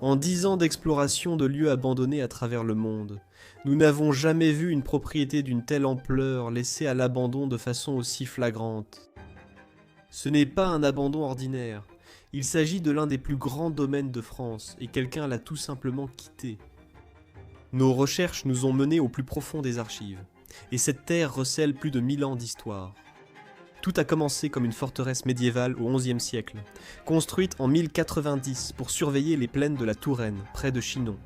En 10 ans d'exploration de lieux abandonnés à travers le monde, nous n'avons jamais vu une propriété d'une telle ampleur laissée à l'abandon de façon aussi flagrante. Ce n'est pas un abandon ordinaire, il s'agit de l'un des plus grands domaines de France et quelqu'un l'a tout simplement quitté. Nos recherches nous ont menés au plus profond des archives, et cette terre recèle plus de 1000 ans d'histoire. Tout a commencé comme une forteresse médiévale au XIe siècle, construite en 1090 pour surveiller les plaines de la Touraine, près de Chinon.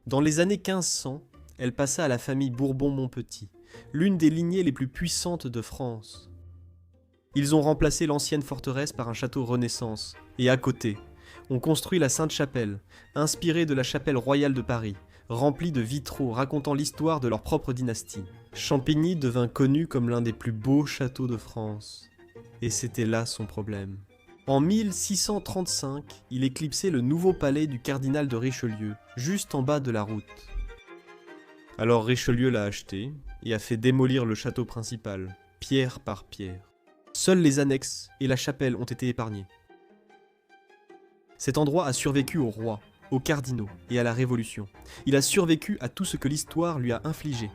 Dans les années 1500, elle passa à la famille Bourbon-Montpetit, l'une des lignées les plus puissantes de France. Ils ont remplacé l'ancienne forteresse par un château Renaissance, et à côté, on construit la Sainte-Chapelle, inspirée de la chapelle royale de Paris, remplie de vitraux racontant l'histoire de leur propre dynastie. Champigny devint connu comme l'un des plus beaux châteaux de France. Et c'était là son problème. En 1635, il éclipsait le nouveau palais du cardinal de Richelieu, juste en bas de la route. Alors Richelieu l'a acheté et a fait démolir le château principal, pierre par pierre. Seules les annexes et la chapelle ont été épargnées. Cet endroit a survécu au roi, aux cardinaux et à la Révolution. Il a survécu à tout ce que l'histoire lui a infligé.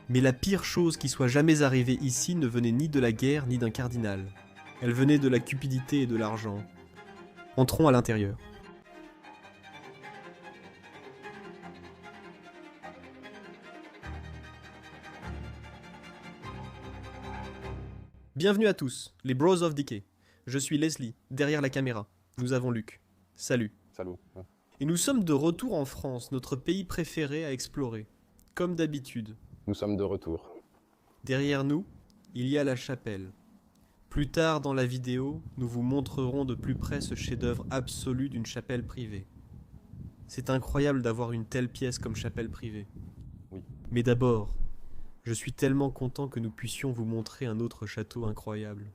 Mais la pire chose qui soit jamais arrivée ici ne venait ni de la guerre ni d'un cardinal. Elle venait de la cupidité et de l'argent. Entrons à l'intérieur. Bienvenue à tous, les Bros of Decay. Je suis Leslie, derrière la caméra. Nous avons Luc. Salut. Salut. Et nous sommes de retour en France, notre pays préféré à explorer. Comme d'habitude. Nous sommes de retour. Derrière nous, il y a la chapelle. Plus tard dans la vidéo, nous vous montrerons de plus près ce chef-d'œuvre absolu d'une chapelle privée. C'est incroyable d'avoir une telle pièce comme chapelle privée. Oui. Mais d'abord, je suis tellement content que nous puissions vous montrer un autre château incroyable.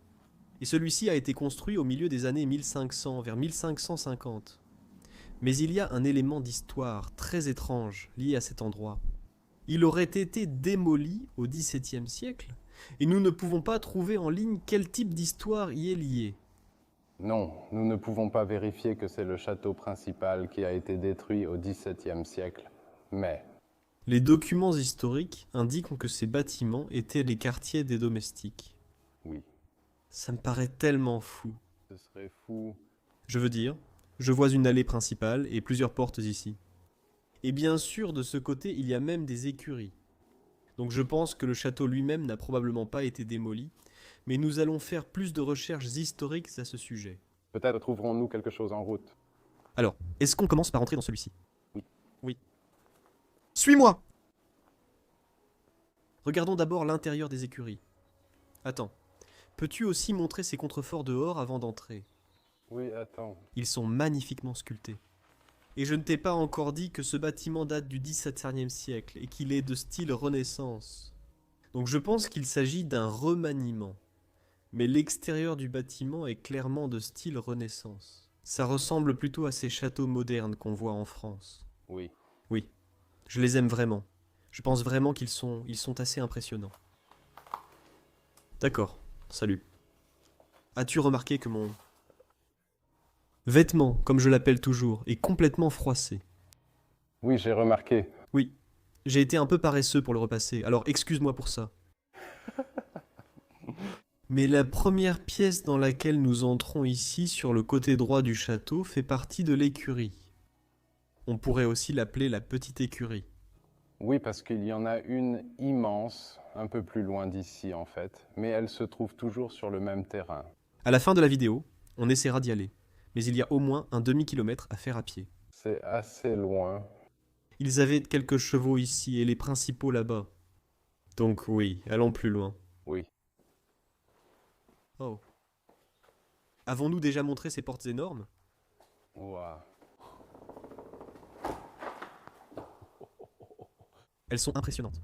Et celui-ci a été construit au milieu des années 1500, vers 1550. Mais il y a un élément d'histoire très étrange lié à cet endroit. Il aurait été démoli au XVIIe siècle, et nous ne pouvons pas trouver en ligne quel type d'histoire y est lié. Non, nous ne pouvons pas vérifier que c'est le château principal qui a été détruit au XVIIe siècle. Mais Les documents historiques indiquent que ces bâtiments étaient les quartiers des domestiques. oui, Ça me paraît tellement fou. ce serait fou. Je veux dire, je vois une allée principale et plusieurs portes ici. Et bien sûr, de ce côté, il y a même des écuries. Donc je pense que le château lui-même n'a probablement pas été démoli, mais nous allons faire plus de recherches historiques à ce sujet. Peut-être trouverons-nous quelque chose en route. Alors, est-ce qu'on commence par entrer dans celui-ci? Oui. Oui. Suis-moi! Regardons d'abord l'intérieur des écuries. Attends, peux-tu aussi montrer ces contreforts dehors avant d'entrer? Oui, attends. Ils sont magnifiquement sculptés. Et je ne t'ai pas encore dit que ce bâtiment date du XVIIe siècle et qu'il est de style Renaissance. Donc je pense qu'il s'agit d'un remaniement. Mais l'extérieur du bâtiment est clairement de style Renaissance. Ça ressemble plutôt à ces châteaux modernes qu'on voit en France. Oui. Oui, je les aime vraiment. Je pense vraiment qu'ils sont assez impressionnants. D'accord, salut. As-tu remarqué que mon vêtement, comme je l'appelle toujours, est complètement froissé? Oui, j'ai remarqué. Oui, j'ai été un peu paresseux pour le repasser, alors excuse-moi pour ça. Mais la première pièce dans laquelle nous entrons ici, sur le côté droit du château, fait partie de l'écurie. On pourrait aussi l'appeler la petite écurie. Oui, parce qu'il y en a une immense, un peu plus loin d'ici en fait, mais elle se trouve toujours sur le même terrain. À la fin de la vidéo, on essaiera d'y aller, mais il y a au moins un demi-kilomètre à faire à pied. C'est assez loin. Ils avaient quelques chevaux ici et les principaux là-bas. Donc oui, allons plus loin. Oui. Oh. Avons-nous déjà montré ces portes énormes? Ouah. Elles sont impressionnantes.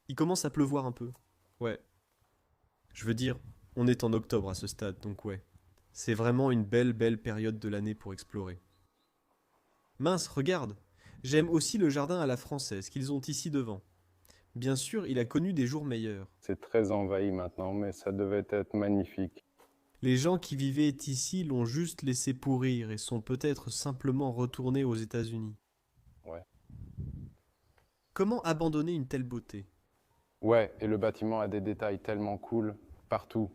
Il commence à pleuvoir un peu. Ouais. Je veux dire, on est en octobre à ce stade, donc ouais. C'est vraiment une belle période de l'année pour explorer. Mince, regarde! J'aime aussi le jardin à la française qu'ils ont ici devant. Bien sûr, il a connu des jours meilleurs. C'est très envahi maintenant, mais ça devait être magnifique. Les gens qui vivaient ici l'ont juste laissé pourrir et sont peut-être simplement retournés aux États-Unis. Ouais. Comment abandonner une telle beauté? Ouais, et le bâtiment a des détails tellement cool partout.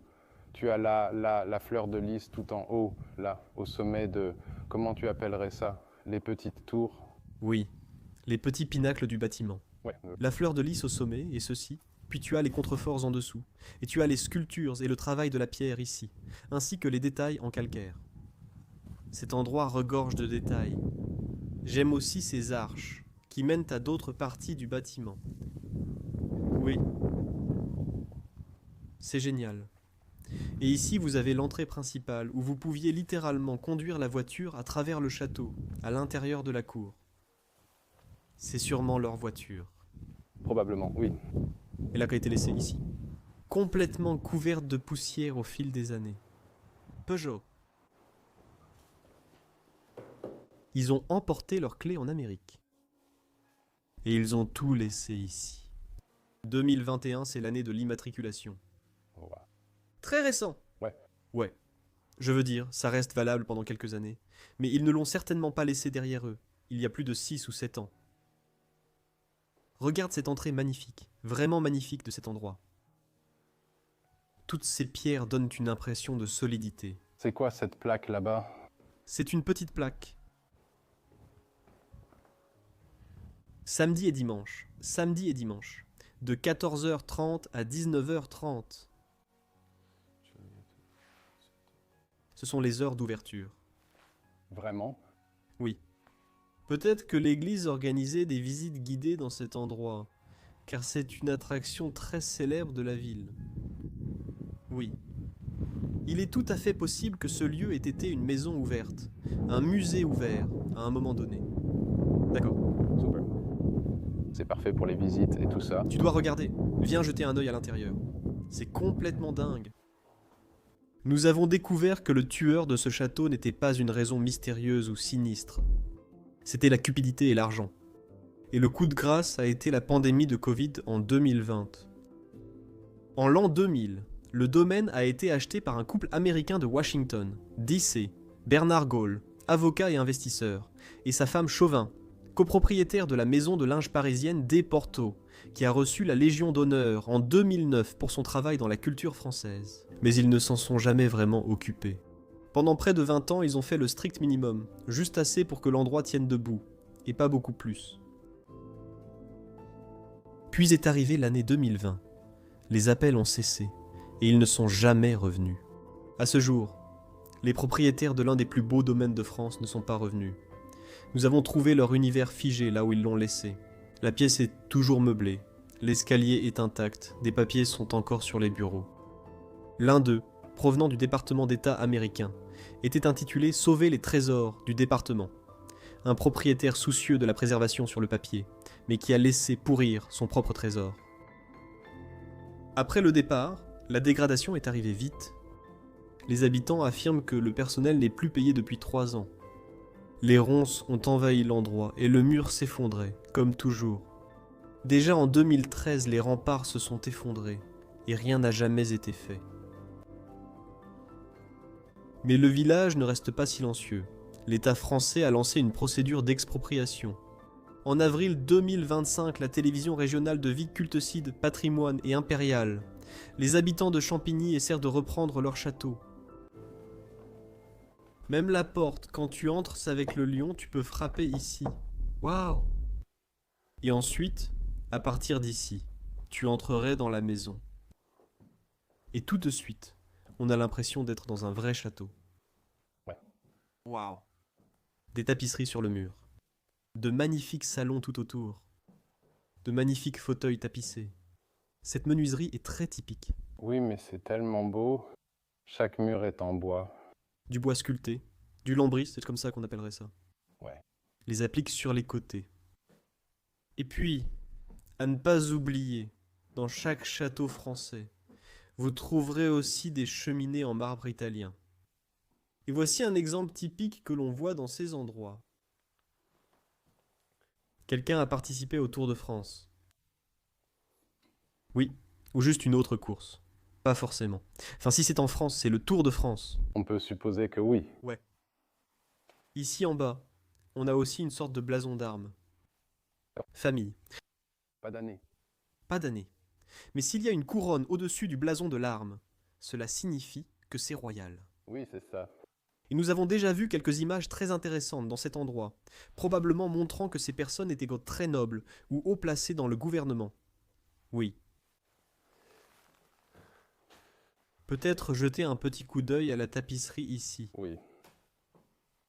Tu as la fleur de lys tout en haut, là, au sommet de... Comment tu appellerais ça? Les petites tours? Oui, les petits pinacles du bâtiment. Ouais. La fleur de lys au sommet, et ceci, puis tu as les contreforts en dessous, et tu as les sculptures et le travail de la pierre ici, ainsi que les détails en calcaire. Cet endroit regorge de détails. J'aime aussi ces arches, qui mènent à d'autres parties du bâtiment. Oui, c'est génial. Et ici, vous avez l'entrée principale, où vous pouviez littéralement conduire la voiture à travers le château, à l'intérieur de la cour. C'est sûrement leur voiture. Probablement, oui. Elle a été laissée ici, complètement couverte de poussière au fil des années. Peugeot. Ils ont emporté leurs clés en Amérique. Et ils ont tout laissé ici. 2021, c'est l'année de l'immatriculation. Ouais. Très récent. Ouais. Ouais. Je veux dire, ça reste valable pendant quelques années. Mais ils ne l'ont certainement pas laissé derrière eux, il y a plus de 6 ou 7 ans. Regarde cette entrée magnifique, vraiment magnifique de cet endroit. Toutes ces pierres donnent une impression de solidité. C'est quoi cette plaque là-bas? C'est une petite plaque. Samedi et dimanche. Samedi et dimanche. De 14h30 à 19h30. Ce sont les heures d'ouverture. Vraiment? Oui. Peut-être que l'église organisait des visites guidées dans cet endroit, car c'est une attraction très célèbre de la ville. Oui. Il est tout à fait possible que ce lieu ait été une maison ouverte, un musée ouvert, à un moment donné. D'accord. Super. C'est parfait pour les visites et tout ça. Tu dois regarder. Viens jeter un œil à l'intérieur. C'est complètement dingue. Nous avons découvert que le tueur de ce château n'était pas une raison mystérieuse ou sinistre. C'était la cupidité et l'argent. Et le coup de grâce a été la pandémie de Covid en 2020. En l'an 2000, le domaine a été acheté par un couple américain de Washington, D.C., Bernard Gaulle, avocat et investisseur, et sa femme Chauvin, copropriétaire de la maison de linge parisienne Desporto, qui a reçu la Légion d'honneur en 2009 pour son travail dans la culture française. Mais ils ne s'en sont jamais vraiment occupés. Pendant près de 20 ans, ils ont fait le strict minimum, juste assez pour que l'endroit tienne debout, et pas beaucoup plus. Puis est arrivée l'année 2020. Les appels ont cessé, et ils ne sont jamais revenus. À ce jour, les propriétaires de l'un des plus beaux domaines de France ne sont pas revenus. Nous avons trouvé leur univers figé là où ils l'ont laissé. La pièce est toujours meublée, l'escalier est intact, des papiers sont encore sur les bureaux. L'un d'eux, provenant du département d'État américain, était intitulé « Sauver les trésors du département ». Un propriétaire soucieux de la préservation sur le papier, mais qui a laissé pourrir son propre trésor. Après le départ, la dégradation est arrivée vite. Les habitants affirment que le personnel n'est plus payé depuis 3 ans. Les ronces ont envahi l'endroit et le mur s'effondrait, comme toujours. Déjà en 2013, les remparts se sont effondrés et rien n'a jamais été fait. Mais le village ne reste pas silencieux. L'État français a lancé une procédure d'expropriation. En avril 2025, la télévision régionale de Vic Cultecide, Patrimoine et Impérial. Les habitants de Champigny essaient de reprendre leur château. Même la porte, quand tu entres avec le lion, tu peux frapper ici. Waouh! Et ensuite, à partir d'ici, tu entrerais dans la maison. Et tout de suite, on a l'impression d'être dans un vrai château. Ouais. Waouh! Des tapisseries sur le mur. De magnifiques salons tout autour. De magnifiques fauteuils tapissés. Cette menuiserie est très typique. Oui, mais c'est tellement beau. Chaque mur est en bois. Du bois sculpté, du lambris, c'est comme ça qu'on appellerait ça. Ouais. Les appliques sur les côtés. Et puis, à ne pas oublier, dans chaque château français, vous trouverez aussi des cheminées en marbre italien. Et voici un exemple typique que l'on voit dans ces endroits. Quelqu'un a participé au Tour de France. Oui, ou juste une autre course. Pas forcément. Enfin, si c'est en France, c'est le Tour de France. On peut supposer que oui. Ouais. Ici en bas, on a aussi une sorte de blason d'armes. Famille. Pas d'année. Pas d'année. Mais s'il y a une couronne au-dessus du blason de l'arme, cela signifie que c'est royal. Oui, c'est ça. Et nous avons déjà vu quelques images très intéressantes dans cet endroit, probablement montrant que ces personnes étaient très nobles ou haut placées dans le gouvernement. Oui. Peut-être jeter un petit coup d'œil à la tapisserie ici. Oui.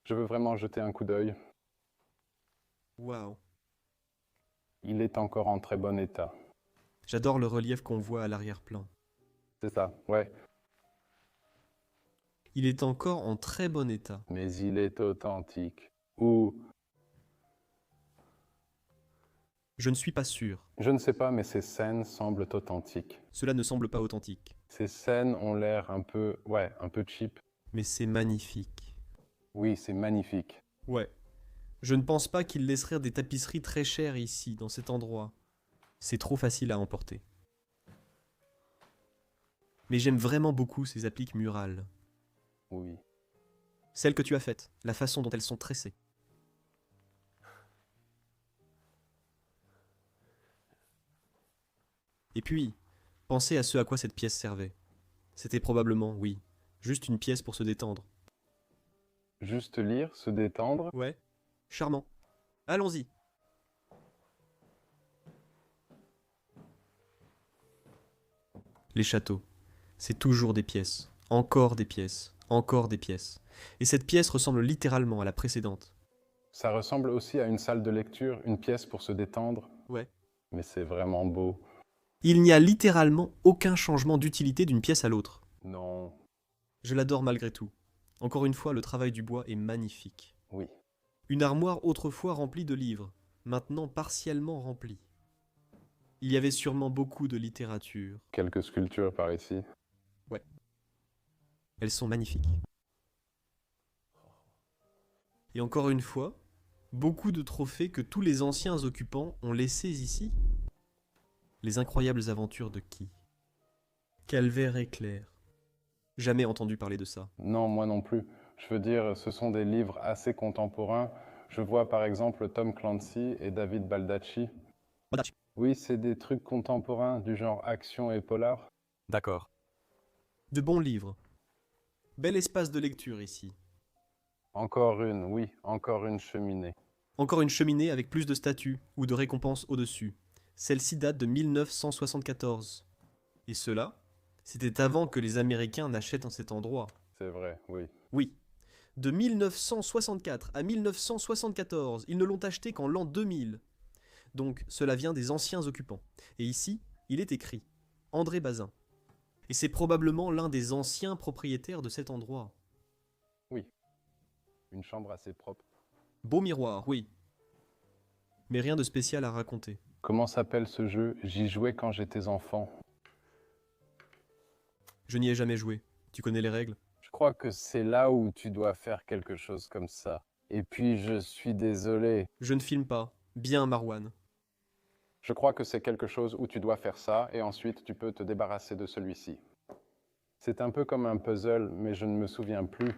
Je veux vraiment jeter un coup d'œil. Waouh. Il est encore en très bon état. J'adore le relief qu'on voit à l'arrière-plan. C'est ça, ouais. Il est encore en très bon état. Mais il est authentique. Ou, Je ne suis pas sûr. je ne sais pas, mais ces scènes semblent authentiques. Cela ne semble pas authentique. Ces scènes ont l'air un peu, ouais, un peu cheap. Mais c'est magnifique. Oui, c'est magnifique. Ouais. Je ne pense pas qu'il laisserait des tapisseries très chères ici, dans cet endroit. C'est trop facile à emporter. Mais j'aime vraiment beaucoup ces appliques murales. Oui. Celles que tu as faites, la façon dont elles sont tressées. Et puis, pensez à ce à quoi cette pièce servait. C'était probablement, oui, juste une pièce pour se détendre. Juste lire, se détendre. Ouais, charmant. Allons-y. Les châteaux, c'est toujours des pièces, encore des pièces, encore des pièces. Et cette pièce ressemble littéralement à la précédente. Ça ressemble aussi à une salle de lecture, une pièce pour se détendre. Ouais. Mais c'est vraiment beau. Il n'y a littéralement aucun changement d'utilité d'une pièce à l'autre. Non. Je l'adore malgré tout. Encore une fois, le travail du bois est magnifique. Oui. Une armoire autrefois remplie de livres, maintenant partiellement remplie. Il y avait sûrement beaucoup de littérature. Quelques sculptures par ici. Elles sont magnifiques. Et encore une fois, beaucoup de trophées que tous les anciens occupants ont laissés ici. Les incroyables aventures de qui? Calvaire éclair. Jamais entendu parler de ça. Non, moi non plus. Je veux dire, ce sont des livres assez contemporains. Je vois par exemple Tom Clancy et David Baldacci. Oui, c'est des trucs contemporains du genre action et polar. D'accord. De bons livres. Bel espace de lecture ici. Encore une, oui, encore une cheminée. Encore une cheminée avec plus de statues ou de récompenses au-dessus. Celle-ci date de 1974. Et cela, c'était avant que les Américains n'achètent en cet endroit. C'est vrai, oui. Oui. De 1964 à 1974, ils ne l'ont acheté qu'en l'an 2000. Donc cela vient des anciens occupants. Et ici, il est écrit André Bazin. Et c'est probablement l'un des anciens propriétaires de cet endroit. Oui. Une chambre assez propre. Beau miroir, oui. Mais rien de spécial à raconter. Comment s'appelle ce jeu? J'y jouais quand j'étais enfant. Je n'y ai jamais joué. Tu connais les règles? Je crois que c'est là où tu dois faire quelque chose comme ça. Et puis je suis désolé. Je ne filme pas. Bien, Marwan. Je crois que c'est quelque chose où tu dois faire ça et ensuite tu peux te débarrasser de celui-ci. C'est un peu comme un puzzle, mais je ne me souviens plus.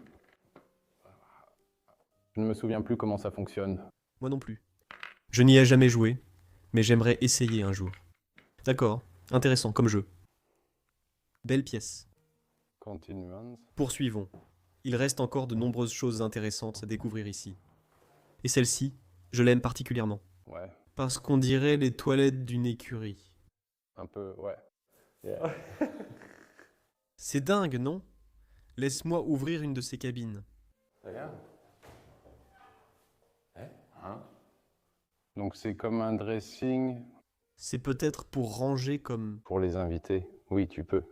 Je ne me souviens plus comment ça fonctionne. Moi non plus. Je n'y ai jamais joué, mais j'aimerais essayer un jour. D'accord, intéressant comme jeu. Belle pièce. Continuons. Poursuivons. Il reste encore de nombreuses choses intéressantes à découvrir ici. Et celle-ci, je l'aime particulièrement. Ouais, Parce qu'on dirait les toilettes d'une écurie. un peu, ouais. Yeah. C'est dingue, non? Laisse-moi ouvrir une de ces cabines. Regarde. Hein? Donc c'est comme un dressing C'est peut-être pour ranger comme... pour les invités. Oui, tu peux.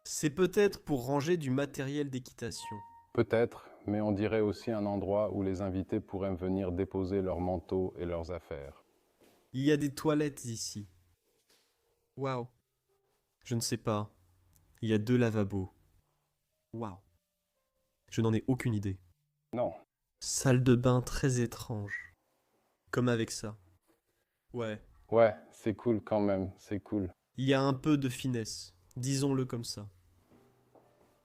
C'est peut-être pour ranger du matériel d'équitation. Peut-être, mais on dirait aussi un endroit où les invités pourraient venir déposer leurs manteaux et leurs affaires. Il y a des toilettes ici. Waouh. Je ne sais pas. Il y a 2 lavabos. Waouh. Je n'en ai aucune idée. Non, Salle de bain très étrange. Comme avec ça. Ouais. ouais, c'est cool quand même, c'est cool. Il y a un peu de finesse, Disons-le comme ça.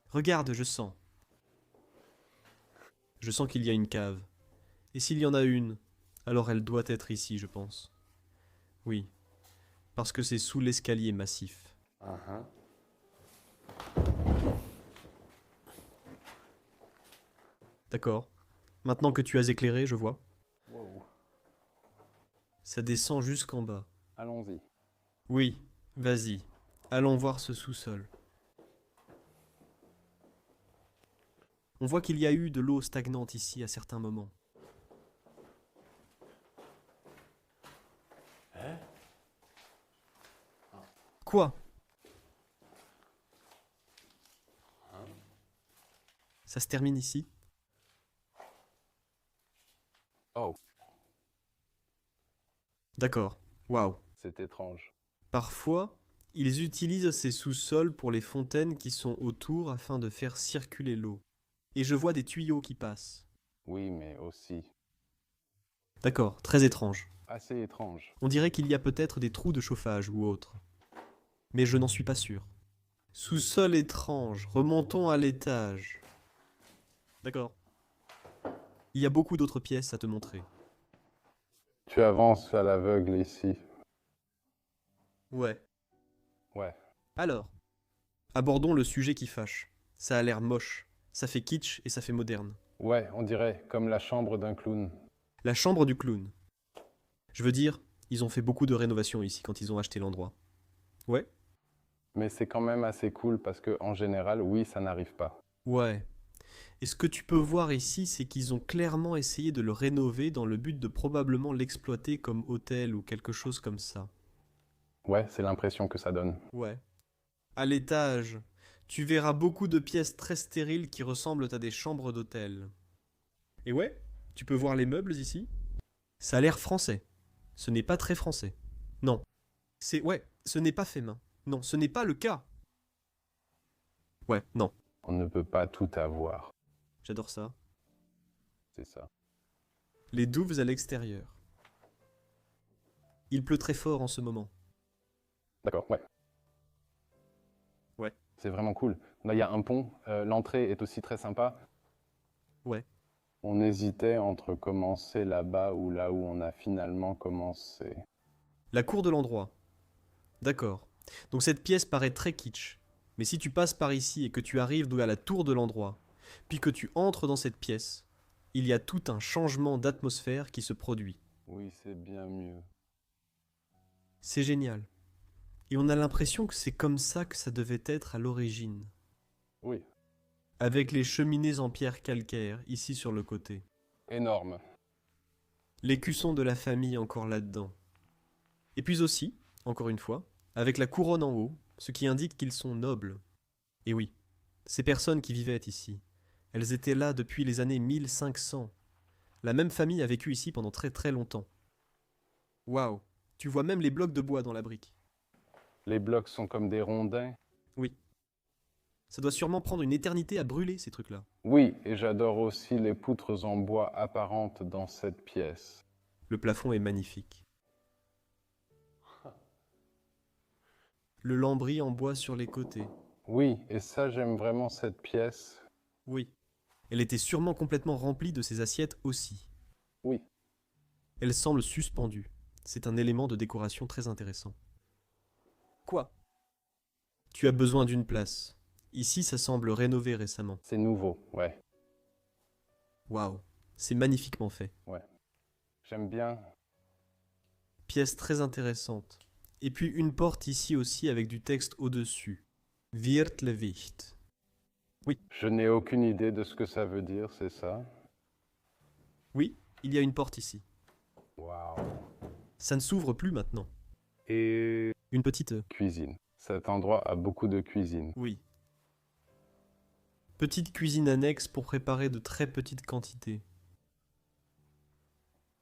Regarde, je sens. Je sens qu'il y a une cave. Et s'il y en a une, alors elle doit être ici, je pense. Oui, parce que c'est sous l'escalier massif. Uh-huh. D'accord. Maintenant que tu as éclairé, je vois. Wow. Ça descend jusqu'en bas. Allons-y. Oui, vas-y. Allons voir ce sous-sol. On voit qu'il y a eu de l'eau stagnante ici à certains moments. Quoi? Ça se termine ici? Oh, D'accord. Waouh. c'est étrange. Parfois, ils utilisent ces sous-sols pour les fontaines qui sont autour afin de faire circuler l'eau. Et je vois des tuyaux qui passent. Oui, mais aussi D'accord, très étrange. assez étrange. On dirait qu'il y a peut-être des trous de chauffage ou autre. Mais je n'en suis pas sûr. Sous-sol étrange, remontons à l'étage. D'accord. Il y a beaucoup d'autres pièces à te montrer. Tu avances à l'aveugle ici. Ouais. Ouais. Alors, abordons le sujet qui fâche. Ça a l'air moche, ça fait kitsch et ça fait moderne. Ouais, on dirait comme la chambre d'un clown. La chambre du clown. Je veux dire, ils ont fait beaucoup de rénovations ici quand ils ont acheté l'endroit. Ouais? Mais c'est quand même assez cool parce que en général, oui, ça n'arrive pas. Ouais. Et ce que tu peux voir ici, c'est qu'ils ont clairement essayé de le rénover dans le but de probablement l'exploiter comme hôtel ou quelque chose comme ça. Ouais, c'est l'impression que ça donne. Ouais. À l'étage, tu verras beaucoup de pièces très stériles qui ressemblent à des chambres d'hôtel. Et ouais, tu peux voir les meubles ici. Ça a l'air français. Ce n'est pas très français. Non. Ouais, ce n'est pas fait main. Non, ce n'est pas le cas. Ouais, non. On ne peut pas tout avoir. J'adore ça. C'est ça. Les douves à l'extérieur. Il pleut très fort en ce moment. D'accord, ouais. Ouais. C'est vraiment cool. Là, il y a un pont. L'entrée est aussi très sympa. Ouais. On hésitait entre commencer là-bas ou là où on a finalement commencé. La cour de l'endroit. D'accord. Donc cette pièce paraît très kitsch. Mais si tu passes par ici et que tu arrives à la tour de l'endroit, puis que tu entres dans cette pièce, il y a tout un changement d'atmosphère qui se produit. Oui, c'est bien mieux. C'est génial. Et on a l'impression que c'est comme ça que ça devait être à l'origine. Oui, Avec les cheminées en pierre calcaire, ici sur le côté. énorme. L'écusson de la famille encore là-dedans. Et puis aussi, encore une fois, avec la couronne en haut, ce qui indique qu'ils sont nobles. Et oui, ces personnes qui vivaient ici, elles étaient là depuis les années 1500. La même famille a vécu ici pendant très très longtemps. Waouh, tu vois même les blocs de bois dans la brique. Les blocs sont comme des rondins. Oui. Ça doit sûrement prendre une éternité à brûler ces trucs-là. Oui, et j'adore aussi les poutres en bois apparentes dans cette pièce. Le plafond est magnifique. Le lambris en bois sur les côtés. Oui, et ça, j'aime vraiment cette pièce. Oui. Elle était sûrement complètement remplie de ces assiettes aussi. Oui, Elle semble suspendue. C'est un élément de décoration très intéressant. Quoi? Tu as besoin d'une place. Ici, ça semble rénové récemment. c'est nouveau, ouais, Waouh, c'est magnifiquement fait. ouais. J'aime bien. Pièce très intéressante. Et puis une porte ici aussi avec du texte au-dessus. Wirtle Wicht. Je n'ai aucune idée de ce que ça veut dire, c'est ça? Oui, il y a une porte ici. Waouh. Ça ne s'ouvre plus maintenant. Et Une petite... cuisine. Cet endroit a beaucoup de cuisine. Oui. Petite cuisine annexe pour préparer de très petites quantités.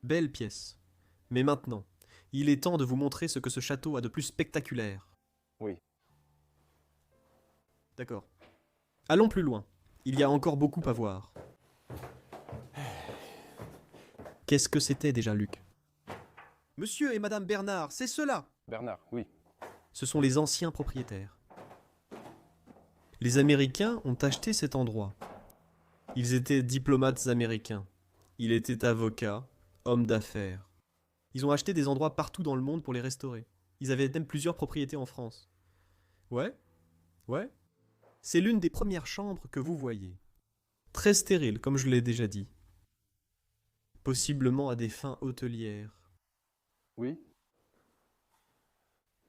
Belle pièce. Mais maintenant, il est temps de vous montrer ce que ce château a de plus spectaculaire. Oui. D'accord. Allons plus loin. Il y a encore beaucoup à voir. Qu'est-ce que c'était déjà, Luc? Monsieur et Madame Bernard, c'est cela! Bernard, oui. Ce sont les anciens propriétaires. Les Américains ont acheté cet endroit. Ils étaient diplomates américains. Il était avocat, homme d'affaires. Ils ont acheté des endroits partout dans le monde pour les restaurer. Ils avaient même plusieurs propriétés en France. Ouais, ouais. C'est l'une des premières chambres que vous voyez. Très stérile, comme je l'ai déjà dit. Possiblement à des fins hôtelières. Oui?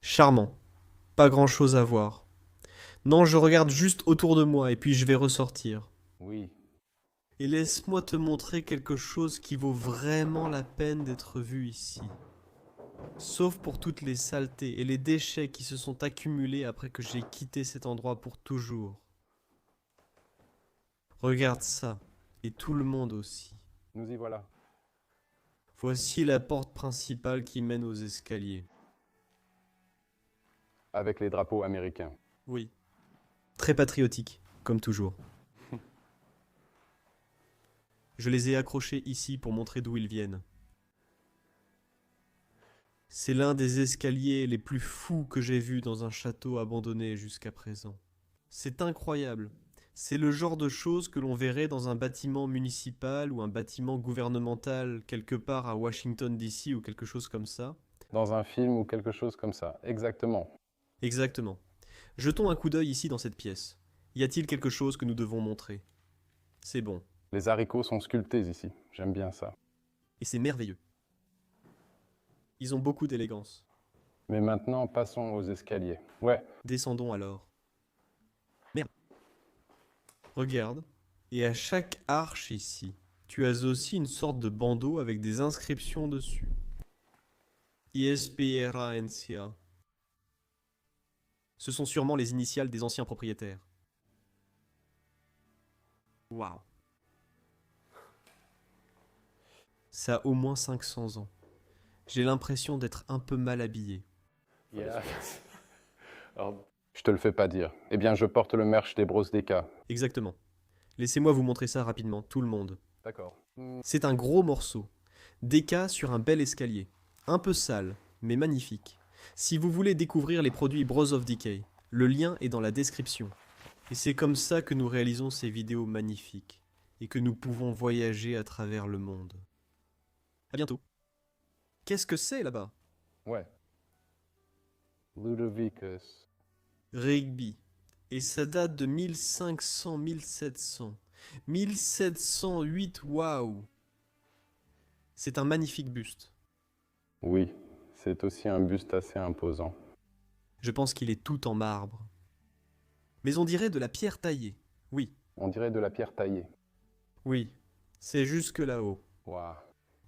Charmant. Pas grand-chose à voir. Non, je regarde juste autour de moi et puis je vais ressortir. Oui. Et laisse-moi te montrer quelque chose qui vaut vraiment la peine d'être vu ici. Sauf pour toutes les saletés et les déchets qui se sont accumulés après que j'ai quitté cet endroit pour toujours. Regarde ça, et tout le monde aussi. Nous y voilà. Voici la porte principale qui mène aux escaliers. Avec les drapeaux américains. Oui. Très patriotique, comme toujours. Je les ai accrochés ici pour montrer d'où ils viennent. C'est l'un des escaliers les plus fous que j'ai vus dans un château abandonné jusqu'à présent. C'est incroyable. C'est le genre de choses que l'on verrait dans un bâtiment municipal ou un bâtiment gouvernemental quelque part à Washington DC ou quelque chose comme ça. Dans un film ou quelque chose comme ça. Exactement. Exactement. Jetons un coup d'œil ici dans cette pièce. Y a-t-il quelque chose que nous devons montrer? C'est bon. Les haricots sont sculptés ici. J'aime bien ça. Et c'est merveilleux. Ils ont beaucoup d'élégance. Mais maintenant, passons aux escaliers. Ouais. Descendons alors. Merde. Regarde. Et à chaque arche ici, tu as aussi une sorte de bandeau avec des inscriptions dessus. ISPRA NCA. Ce sont sûrement les initiales des anciens propriétaires. Waouh. Ça a au moins 500 ans. J'ai l'impression d'être un peu mal habillé. Yeah. Alors, je te le fais pas dire. Eh bien, je porte le merch des Bros Deka. Exactement. Laissez-moi vous montrer ça rapidement, tout le monde. D'accord. C'est un gros morceau. Déca sur un bel escalier. Un peu sale, mais magnifique. Si vous voulez découvrir les produits Bros of Decay, le lien est dans la description. Et c'est comme ça que nous réalisons ces vidéos magnifiques. Et que nous pouvons voyager à travers le monde. À bientôt. Qu'est-ce que c'est là-bas? Ouais. Ludovicus. Rigby. Et ça date de 1500-1700. 1708, waouh! C'est un magnifique buste. Oui, c'est aussi un buste assez imposant. Je pense qu'il est tout en marbre. Mais on dirait de la pierre taillée. Oui, On dirait de la pierre taillée. oui. C'est jusque là-haut. Waouh.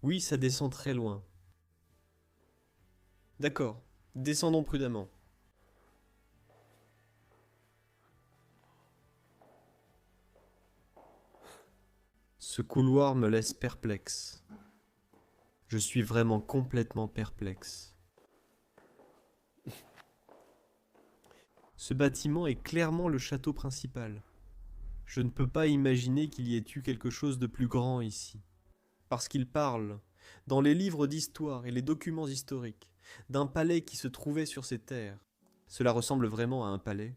Oui, ça descend très loin. D'accord. Descendons prudemment. Ce couloir me laisse perplexe. Je suis vraiment complètement perplexe. Ce bâtiment est clairement le château principal. Je ne peux pas imaginer qu'il y ait eu quelque chose de plus grand ici. Parce qu'il parle, dans les livres d'histoire et les documents historiques, d'un palais qui se trouvait sur ces terres. Cela ressemble vraiment à un palais?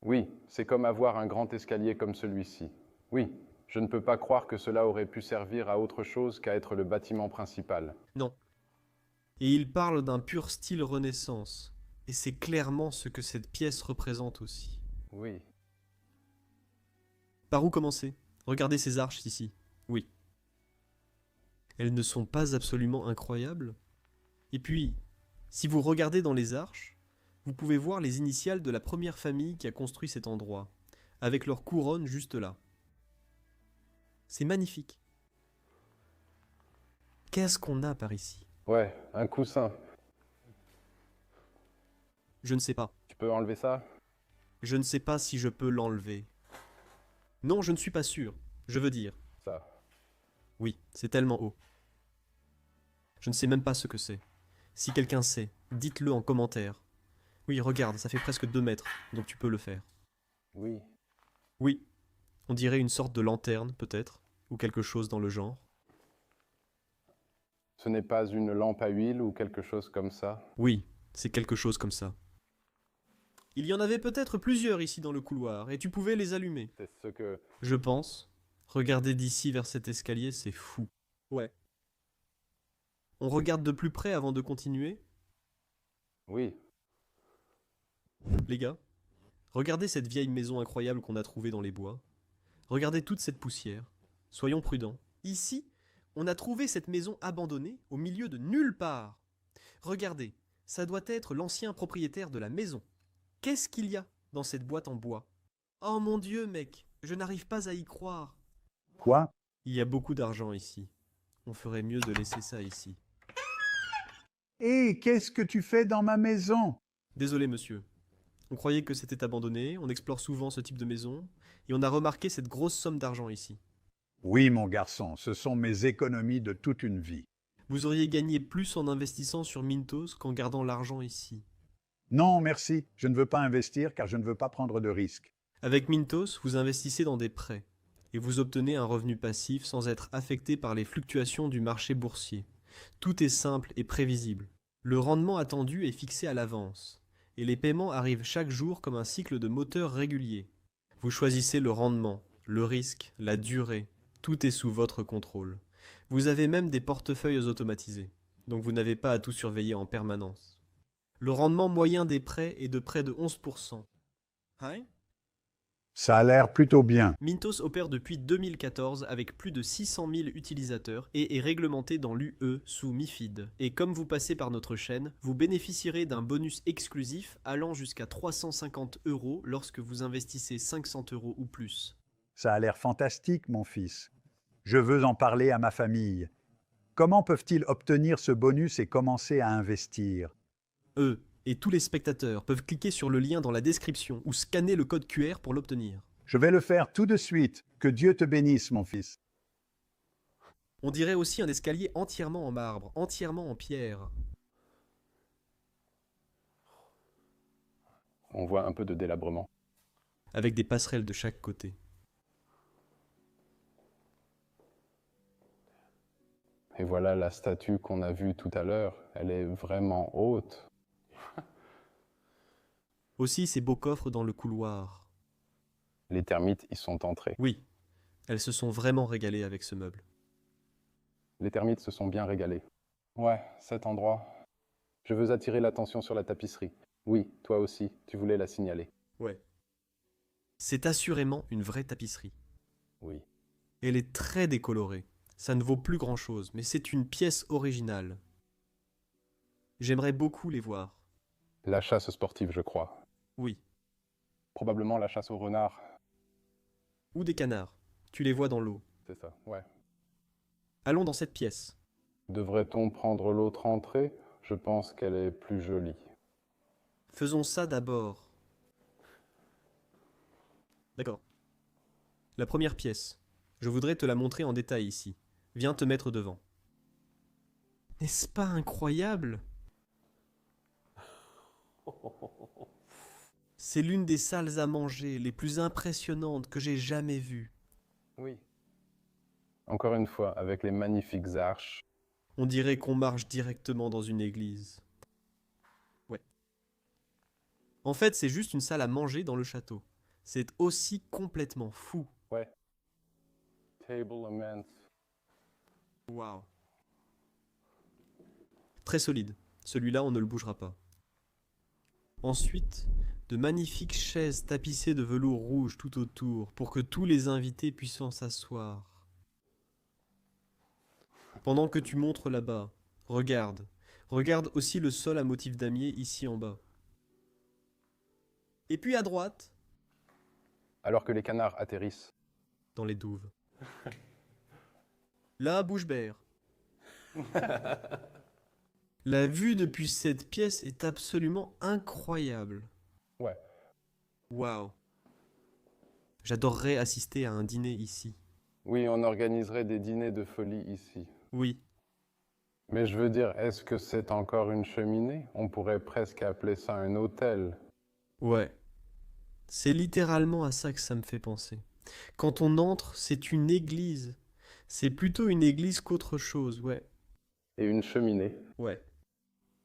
Oui, c'est comme avoir un grand escalier comme celui-ci. Oui, je ne peux pas croire que cela aurait pu servir à autre chose qu'à être le bâtiment principal. Non. Et il parle d'un pur style Renaissance. Et c'est clairement ce que cette pièce représente aussi. Oui. Par où commencer? Regardez ces arches ici. Oui. Elles ne sont pas absolument incroyables? Et puis, si vous regardez dans les arches, vous pouvez voir les initiales de la première famille qui a construit cet endroit, avec leur couronne juste là. C'est magnifique. Qu'est-ce qu'on a par ici? Ouais, un coussin. Je ne sais pas. Tu peux enlever ça? Je ne sais pas si je peux l'enlever. Non, je ne suis pas sûr. Je veux dire. Ça. Oui, c'est tellement haut. Je ne sais même pas ce que c'est. Si quelqu'un sait, dites-le en commentaire. Oui, regarde, ça fait presque 2 mètres, donc tu peux le faire. Oui. Oui, on dirait une sorte de lanterne, peut-être, ou quelque chose dans le genre. Ce n'est pas une lampe à huile ou quelque chose comme ça? Oui, c'est quelque chose comme ça. Il y en avait peut-être plusieurs ici dans le couloir, et tu pouvais les allumer. C'est ce que... Je pense. Regarder d'ici vers cet escalier, c'est fou. Ouais. On regarde de plus près avant de continuer? Oui, Les gars, regardez cette vieille maison incroyable qu'on a trouvée dans les bois. Regardez toute cette poussière. Soyons prudents. Ici, on a trouvé cette maison abandonnée au milieu de nulle part. Regardez, ça doit être l'ancien propriétaire de la maison. Qu'est-ce qu'il y a dans cette boîte en bois? Oh mon Dieu, mec, je n'arrive pas à y croire. Quoi? Il y a beaucoup d'argent ici. On ferait mieux de laisser ça ici. Hé, qu'est-ce que tu fais dans ma maison? Désolé, monsieur. On croyait que c'était abandonné, on explore souvent ce type de maison, et on a remarqué cette grosse somme d'argent ici. Oui, mon garçon, ce sont mes économies de toute une vie. Vous auriez gagné plus en investissant sur Mintos qu'en gardant l'argent ici. Non, merci, je ne veux pas investir car je ne veux pas prendre de risques. Avec Mintos, vous investissez dans des prêts, et vous obtenez un revenu passif sans être affecté par les fluctuations du marché boursier. Tout est simple et prévisible. Le rendement attendu est fixé à l'avance, et les paiements arrivent chaque jour comme un cycle de moteur régulier. Vous choisissez le rendement, le risque, la durée, tout est sous votre contrôle. Vous avez même des portefeuilles automatisés, donc vous n'avez pas à tout surveiller en permanence. Le rendement moyen des prêts est de près de 11%. Hein? Ça a l'air plutôt bien. Mintos opère depuis 2014 avec plus de 600 000 utilisateurs et est réglementé dans l'UE sous MiFID. Et comme vous passez par notre chaîne, vous bénéficierez d'un bonus exclusif allant jusqu'à 350 € lorsque vous investissez 500 € ou plus. Ça a l'air fantastique, mon fils. Je veux en parler à ma famille. Comment peuvent-ils obtenir ce bonus et commencer à investir? Eux et tous les spectateurs peuvent cliquer sur le lien dans la description ou scanner le code QR pour l'obtenir. Je vais le faire tout de suite. Que Dieu te bénisse, mon fils. On dirait aussi un escalier entièrement en marbre, entièrement en pierre. on voit un peu de délabrement. Avec des passerelles de chaque côté. Et voilà la statue qu'on a vue tout à l'heure. Elle est vraiment haute. Aussi ces beaux coffres dans le couloir. Les termites y sont entrés. Oui, elles se sont vraiment régalées avec ce meuble. Les termites se sont bien régalés. Ouais, cet endroit. Je veux attirer l'attention sur la tapisserie. Oui, toi aussi, tu voulais la signaler. Ouais. C'est assurément une vraie tapisserie. Oui. Elle est très décolorée. Ça ne vaut plus grand-chose, mais c'est une pièce originale. J'aimerais beaucoup les voir. La chasse sportive, je crois. Oui. Probablement la chasse au renard. Ou des canards. Tu les vois dans l'eau. C'est ça, ouais. Allons dans cette pièce. Devrait-on prendre l'autre entrée? Je pense qu'elle est plus jolie. Faisons ça d'abord. D'accord. La première pièce. Je voudrais te la montrer en détail ici. Viens te mettre devant. N'est-ce pas incroyable? C'est l'une des salles à manger les plus impressionnantes que j'ai jamais vues. Oui. Encore une fois, avec les magnifiques arches. On dirait qu'on marche directement dans une église. Ouais. En fait, c'est juste une salle à manger dans le château. C'est aussi complètement fou. Ouais. Table immense. Waouh. Très solide. Celui-là, on ne le bougera pas. Ensuite, de magnifiques chaises tapissées de velours rouge tout autour pour que tous les invités puissent s'asseoir. Pendant que tu montres là-bas, regarde. Regarde aussi le sol à motif damier ici en bas. Et puis à droite, Alors que les canards atterrissent. dans les douves. Là, bouche bère. La vue depuis cette pièce est absolument incroyable. Ouais. Waouh. J'adorerais assister à un dîner ici. Oui, on organiserait des dîners de folie ici. Oui. Mais je veux dire, est-ce que c'est encore une cheminée? On pourrait presque appeler ça un hôtel. Ouais. C'est littéralement à ça que ça me fait penser. Quand on entre, c'est une église. C'est plutôt une église qu'autre chose, ouais. Et une cheminée. Ouais.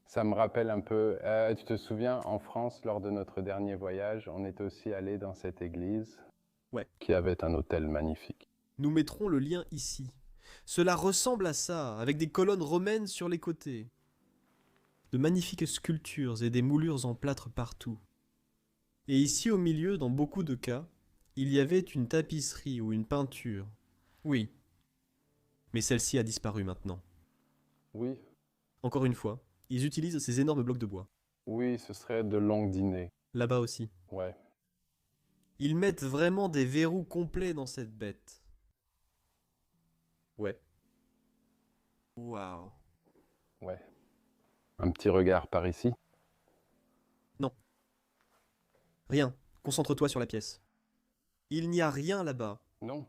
Ça me rappelle un peu, tu te souviens, en France, lors de notre dernier voyage, on était aussi allé dans cette église Ouais. qui avait un hôtel magnifique. Nous mettrons le lien ici. Cela ressemble à ça, avec des colonnes romaines sur les côtés. De magnifiques sculptures et des moulures en plâtre partout. Et ici au milieu, dans beaucoup de cas, il y avait une tapisserie ou une peinture. Oui. Mais celle-ci a disparu maintenant. Oui, Encore une fois, ils utilisent ces énormes blocs de bois. oui, ce serait de longs dîners. Là-bas aussi. Ouais. Ils mettent vraiment des verrous complets dans cette bête. Ouais. Waouh. Ouais. Un petit regard par ici. Non. Rien. Concentre-toi sur la pièce. Il n'y a rien là-bas. Non.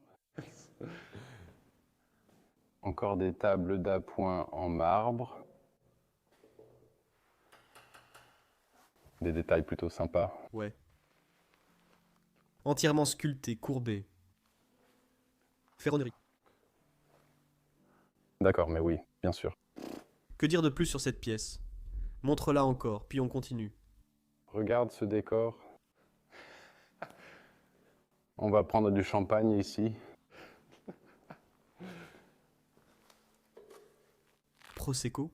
Encore des tables d'appoint en marbre. Des détails plutôt sympas. Ouais. Entièrement sculpté, courbé. Ferronnerie. D'accord, mais oui, bien sûr. Que dire de plus sur cette pièce? Montre-la encore, puis on continue. Regarde ce décor. On va prendre du champagne ici. Prosecco?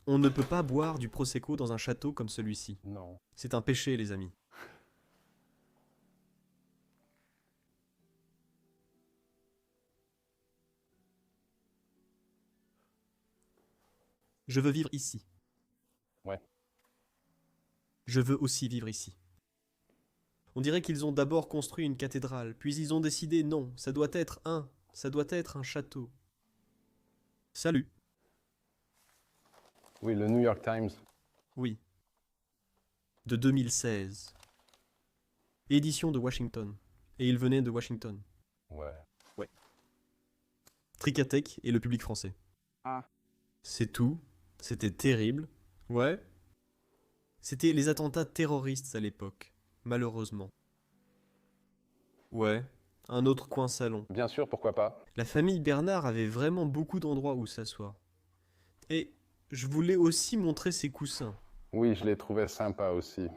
On ne peut pas boire du Prosecco dans un château comme celui-ci. Non. C'est un péché, les amis. Je veux vivre ici. Ouais. Je veux aussi vivre ici. On dirait qu'ils ont d'abord construit une cathédrale, puis ils ont décidé non, ça doit être un château. Salut. Oui, le New York Times. Oui. De 2016. Édition de Washington. Et il venait de Washington. Ouais. Tricatec et le public français. Ah. C'est tout. C'était terrible. Ouais. C'était les attentats terroristes à l'époque. Malheureusement. Ouais. Un autre coin salon. Bien sûr, pourquoi pas. La famille Bernard avait vraiment beaucoup d'endroits où s'asseoir. Et je voulais aussi montrer ses coussins. Oui, je les trouvais sympas aussi.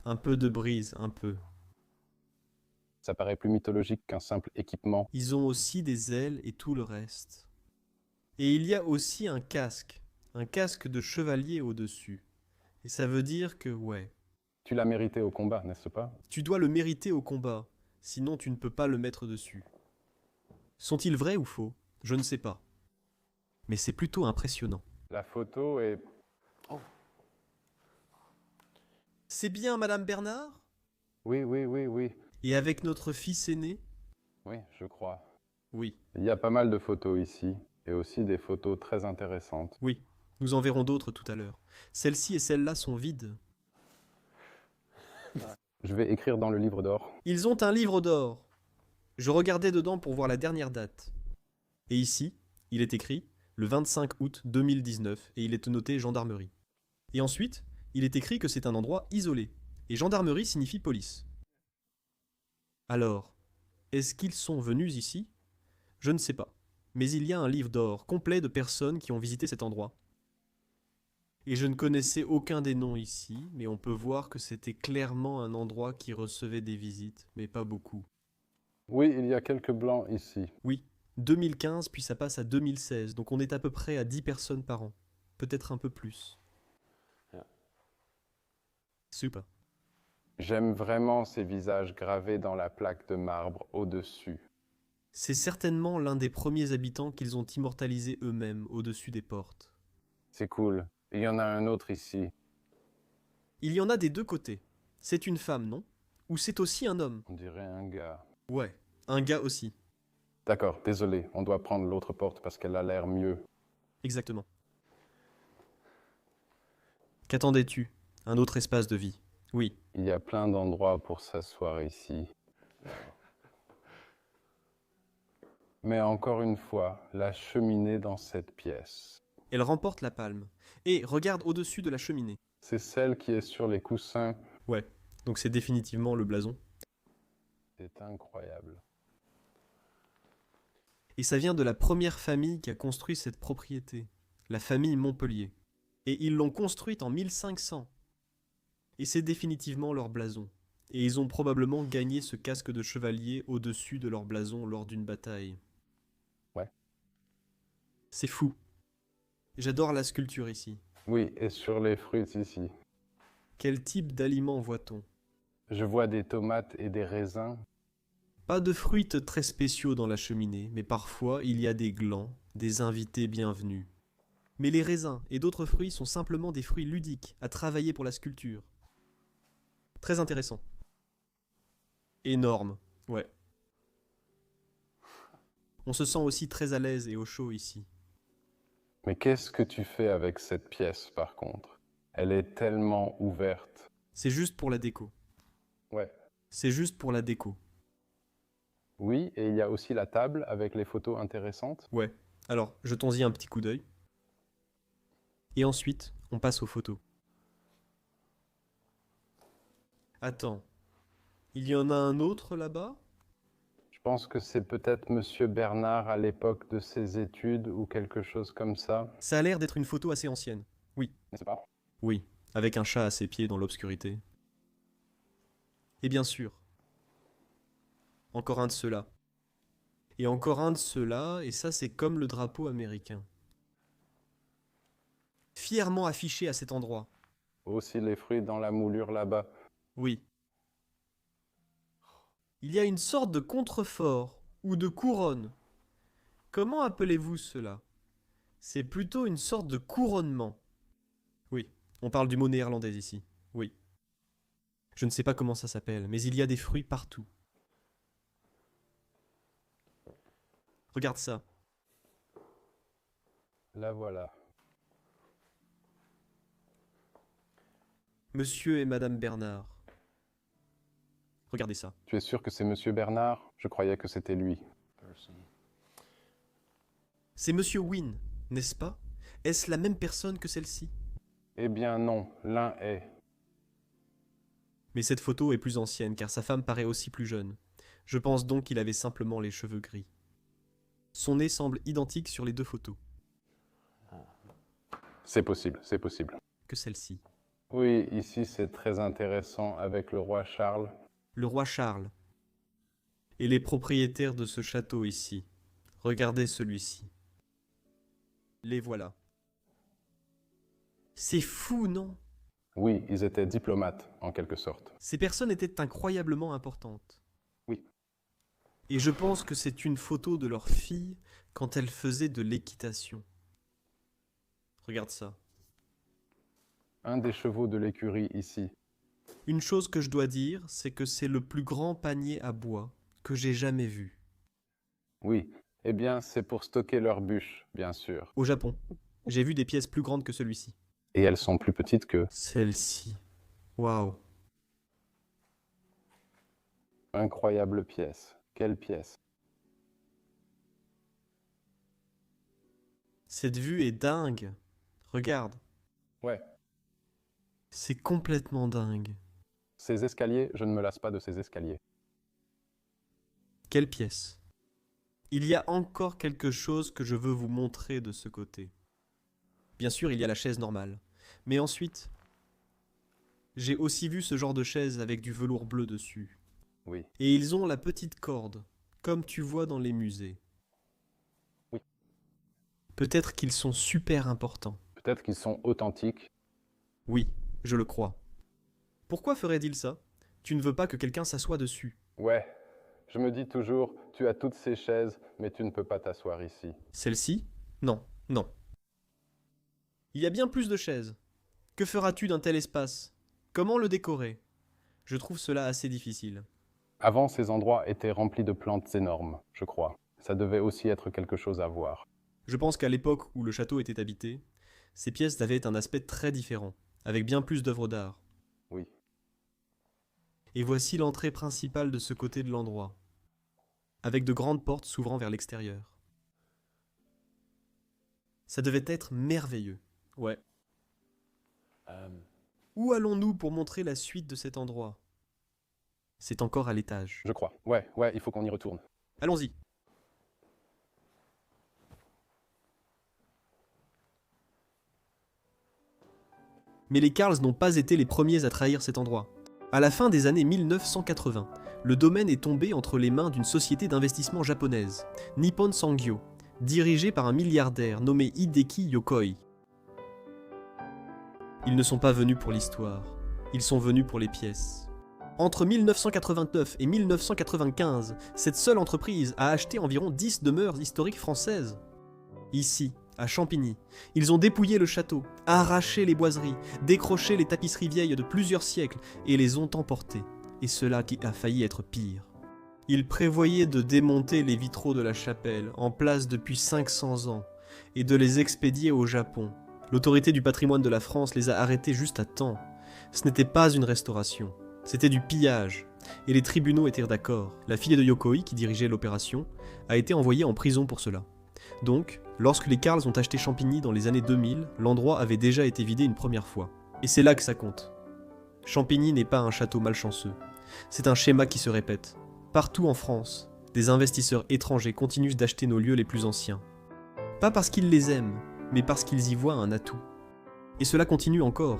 Un peu de brise, un peu. Ça paraît plus mythologique qu'un simple équipement. Ils ont aussi des ailes et tout le reste. Et il y a aussi un casque de chevalier au-dessus. Et ça veut dire que, ouais, Tu l'as mérité au combat, n'est-ce pas? tu dois le mériter au combat, sinon tu ne peux pas le mettre dessus. Sont-ils vrais ou faux? Je ne sais pas. Mais c'est plutôt impressionnant. La photo est... C'est bien, Madame Bernard? Oui, oui, oui, oui. Et avec notre fils aîné? Oui, je crois. Oui, Il y a pas mal de photos ici, et aussi des photos très intéressantes. oui. Nous en verrons d'autres tout à l'heure. Celle-ci et celle-là sont vides. Je vais écrire dans le livre d'or. Ils ont un livre d'or. Je regardais dedans pour voir la dernière date. Et ici, il est écrit le 25 août 2019 et il est noté gendarmerie. Et ensuite, il est écrit que c'est un endroit isolé. Et gendarmerie signifie police. Alors, est-ce qu'ils sont venus ici? Je ne sais pas. Mais il y a un livre d'or complet de personnes qui ont visité cet endroit. Et je ne connaissais aucun des noms ici, mais on peut voir que c'était clairement un endroit qui recevait des visites, mais pas beaucoup. Oui, il y a quelques blancs ici. Oui, 2015, puis ça passe à 2016, donc on est à peu près à 10 personnes par an. Peut-être un peu plus. Super. J'aime vraiment ces visages gravés dans la plaque de marbre au-dessus. C'est certainement l'un des premiers habitants qu'ils ont immortalisé eux-mêmes au-dessus des portes. C'est cool. Il y en a un autre ici. Il y en a des deux côtés. C'est une femme, non? Ou c'est aussi un homme? On dirait un gars. Ouais, un gars aussi. D'accord, désolé, on doit prendre l'autre porte parce qu'elle a l'air mieux. Exactement. Qu'attendais-tu? Un autre espace de vie. Oui. Il y a plein d'endroits pour s'asseoir ici. Mais encore une fois, la cheminée dans cette pièce. Elle remporte la palme. Et regarde au-dessus de la cheminée. C'est celle qui est sur les coussins. Ouais, donc c'est définitivement le blason. C'est incroyable. Et ça vient de la première famille qui a construit cette propriété. La famille Montpellier. Et ils l'ont construite en 1500. Et c'est définitivement leur blason. Et ils ont probablement gagné ce casque de chevalier au-dessus de leur blason lors d'une bataille. Ouais. C'est fou. J'adore la sculpture ici. Oui, et sur les fruits ici. Quel type d'aliments voit-on? Je vois des tomates et des raisins. Pas de fruits très spéciaux dans la cheminée, mais parfois il y a des glands, des invités bienvenus. Mais les raisins et d'autres fruits sont simplement des fruits ludiques à travailler pour la sculpture. Très intéressant. Énorme, ouais. On se sent aussi très à l'aise et au chaud ici. Mais qu'est-ce que tu fais avec cette pièce, par contre? Elle est tellement ouverte. C'est juste pour la déco. Ouais. C'est juste pour la déco. Oui, et il y a aussi la table avec les photos intéressantes. Ouais. Alors, jetons-y un petit coup d'œil. Et ensuite, on passe aux photos. Attends. Il y en a un autre là-bas? Je pense que c'est peut-être Monsieur Bernard à l'époque de ses études ou quelque chose comme ça. Ça a l'air d'être une photo assez ancienne. N'est-ce pas? Oui, avec un chat à ses pieds dans l'obscurité. Et bien sûr, encore un de ceux-là. Et encore un de ceux-là, et ça c'est comme le drapeau américain. Fièrement affiché à cet endroit. Aussi les fruits dans la moulure là-bas. Oui. Il y a une sorte de contrefort, ou de couronne. Comment appelez-vous cela? C'est plutôt une sorte de couronnement. Oui, on parle du mot néerlandais ici. Oui. Je ne sais pas comment ça s'appelle, mais il y a des fruits partout. Regarde ça. La voilà. Monsieur et Madame Bernard. Regardez ça. Tu es sûr que c'est Monsieur Bernard? Je croyais que c'était lui. C'est Monsieur Wynne, n'est-ce pas? Est-ce la même personne que celle-ci? Eh bien non, l'un est. Mais cette photo est plus ancienne, car sa femme paraît aussi plus jeune. Je pense donc qu'il avait simplement les cheveux gris. Son nez semble identique sur les deux photos. C'est possible, c'est possible. Que celle-ci. Oui, ici c'est très intéressant avec le roi Charles. Le roi Charles. Et les propriétaires de ce château ici. Regardez celui-ci. Les voilà. C'est fou, non? Oui, ils étaient diplomates, en quelque sorte. Ces personnes étaient incroyablement importantes. Oui. Et je pense que c'est une photo de leur fille quand elle faisait de l'équitation. Regarde ça. Un des chevaux de l'écurie ici. Une chose que je dois dire, c'est que c'est le plus grand panier à bois que j'ai jamais vu. Oui, eh bien c'est pour stocker leurs bûches, bien sûr. Au Japon, j'ai vu des pièces plus grandes que celui-ci. Et elles sont plus petites que... Celle-ci. Waouh. Incroyable pièce. Quelle pièce? Cette vue est dingue. Regarde. Ouais. C'est complètement dingue. Ces escaliers, je ne me lasse pas de ces escaliers. Quelle pièce? Il y a encore quelque chose que je veux vous montrer de ce côté. Bien sûr, il y a la chaise normale. Mais ensuite, j'ai aussi vu ce genre de chaise avec du velours bleu dessus. Oui. Et ils ont la petite corde, comme tu vois dans les musées. Oui. Peut-être qu'ils sont super importants. Peut-être qu'ils sont authentiques. Oui, je le crois. Pourquoi ferait-il ça? Tu ne veux pas que quelqu'un s'assoie dessus. Ouais. Je me dis toujours, tu as toutes ces chaises, mais tu ne peux pas t'asseoir ici. Celle-ci? Non, non. Il y a bien plus de chaises. Que feras-tu d'un tel espace? Comment le décorer? Je trouve cela assez difficile. Avant, ces endroits étaient remplis de plantes énormes, je crois. Ça devait aussi être quelque chose à voir. Je pense qu'à l'époque où le château était habité, ces pièces avaient un aspect très différent, avec bien plus d'œuvres d'art. Oui. Et voici l'entrée principale de ce côté de l'endroit, avec de grandes portes s'ouvrant vers l'extérieur. Ça devait être merveilleux. Ouais. Où allons-nous pour montrer la suite de cet endroit? C'est encore à l'étage. Je crois. Ouais, il faut qu'on y retourne. Allons-y. Mais les Karls n'ont pas été les premiers à trahir cet endroit. À la fin des années 1980, le domaine est tombé entre les mains d'une société d'investissement japonaise, Nippon Sangyo, dirigée par un milliardaire nommé Hideki Yokoi. Ils ne sont pas venus pour l'histoire, ils sont venus pour les pièces. Entre 1989 et 1995, cette seule entreprise a acheté environ 10 demeures historiques françaises. Ici, à Champigny, ils ont dépouillé le château, arraché les boiseries, décroché les tapisseries vieilles de plusieurs siècles et les ont emportées. Et cela qui a failli être pire. Ils prévoyaient de démonter les vitraux de la chapelle, en place depuis 500 ans, et de les expédier au Japon. L'autorité du patrimoine de la France les a arrêtés juste à temps. Ce n'était pas une restauration, c'était du pillage. Et les tribunaux étaient d'accord. La fille de Yokoi, qui dirigeait l'opération, a été envoyée en prison pour cela. Donc, lorsque les Karls ont acheté Champigny dans les années 2000, l'endroit avait déjà été vidé une première fois. Et c'est là que ça compte. Champigny n'est pas un château malchanceux. C'est un schéma qui se répète. Partout en France, des investisseurs étrangers continuent d'acheter nos lieux les plus anciens. Pas parce qu'ils les aiment, mais parce qu'ils y voient un atout. Et cela continue encore.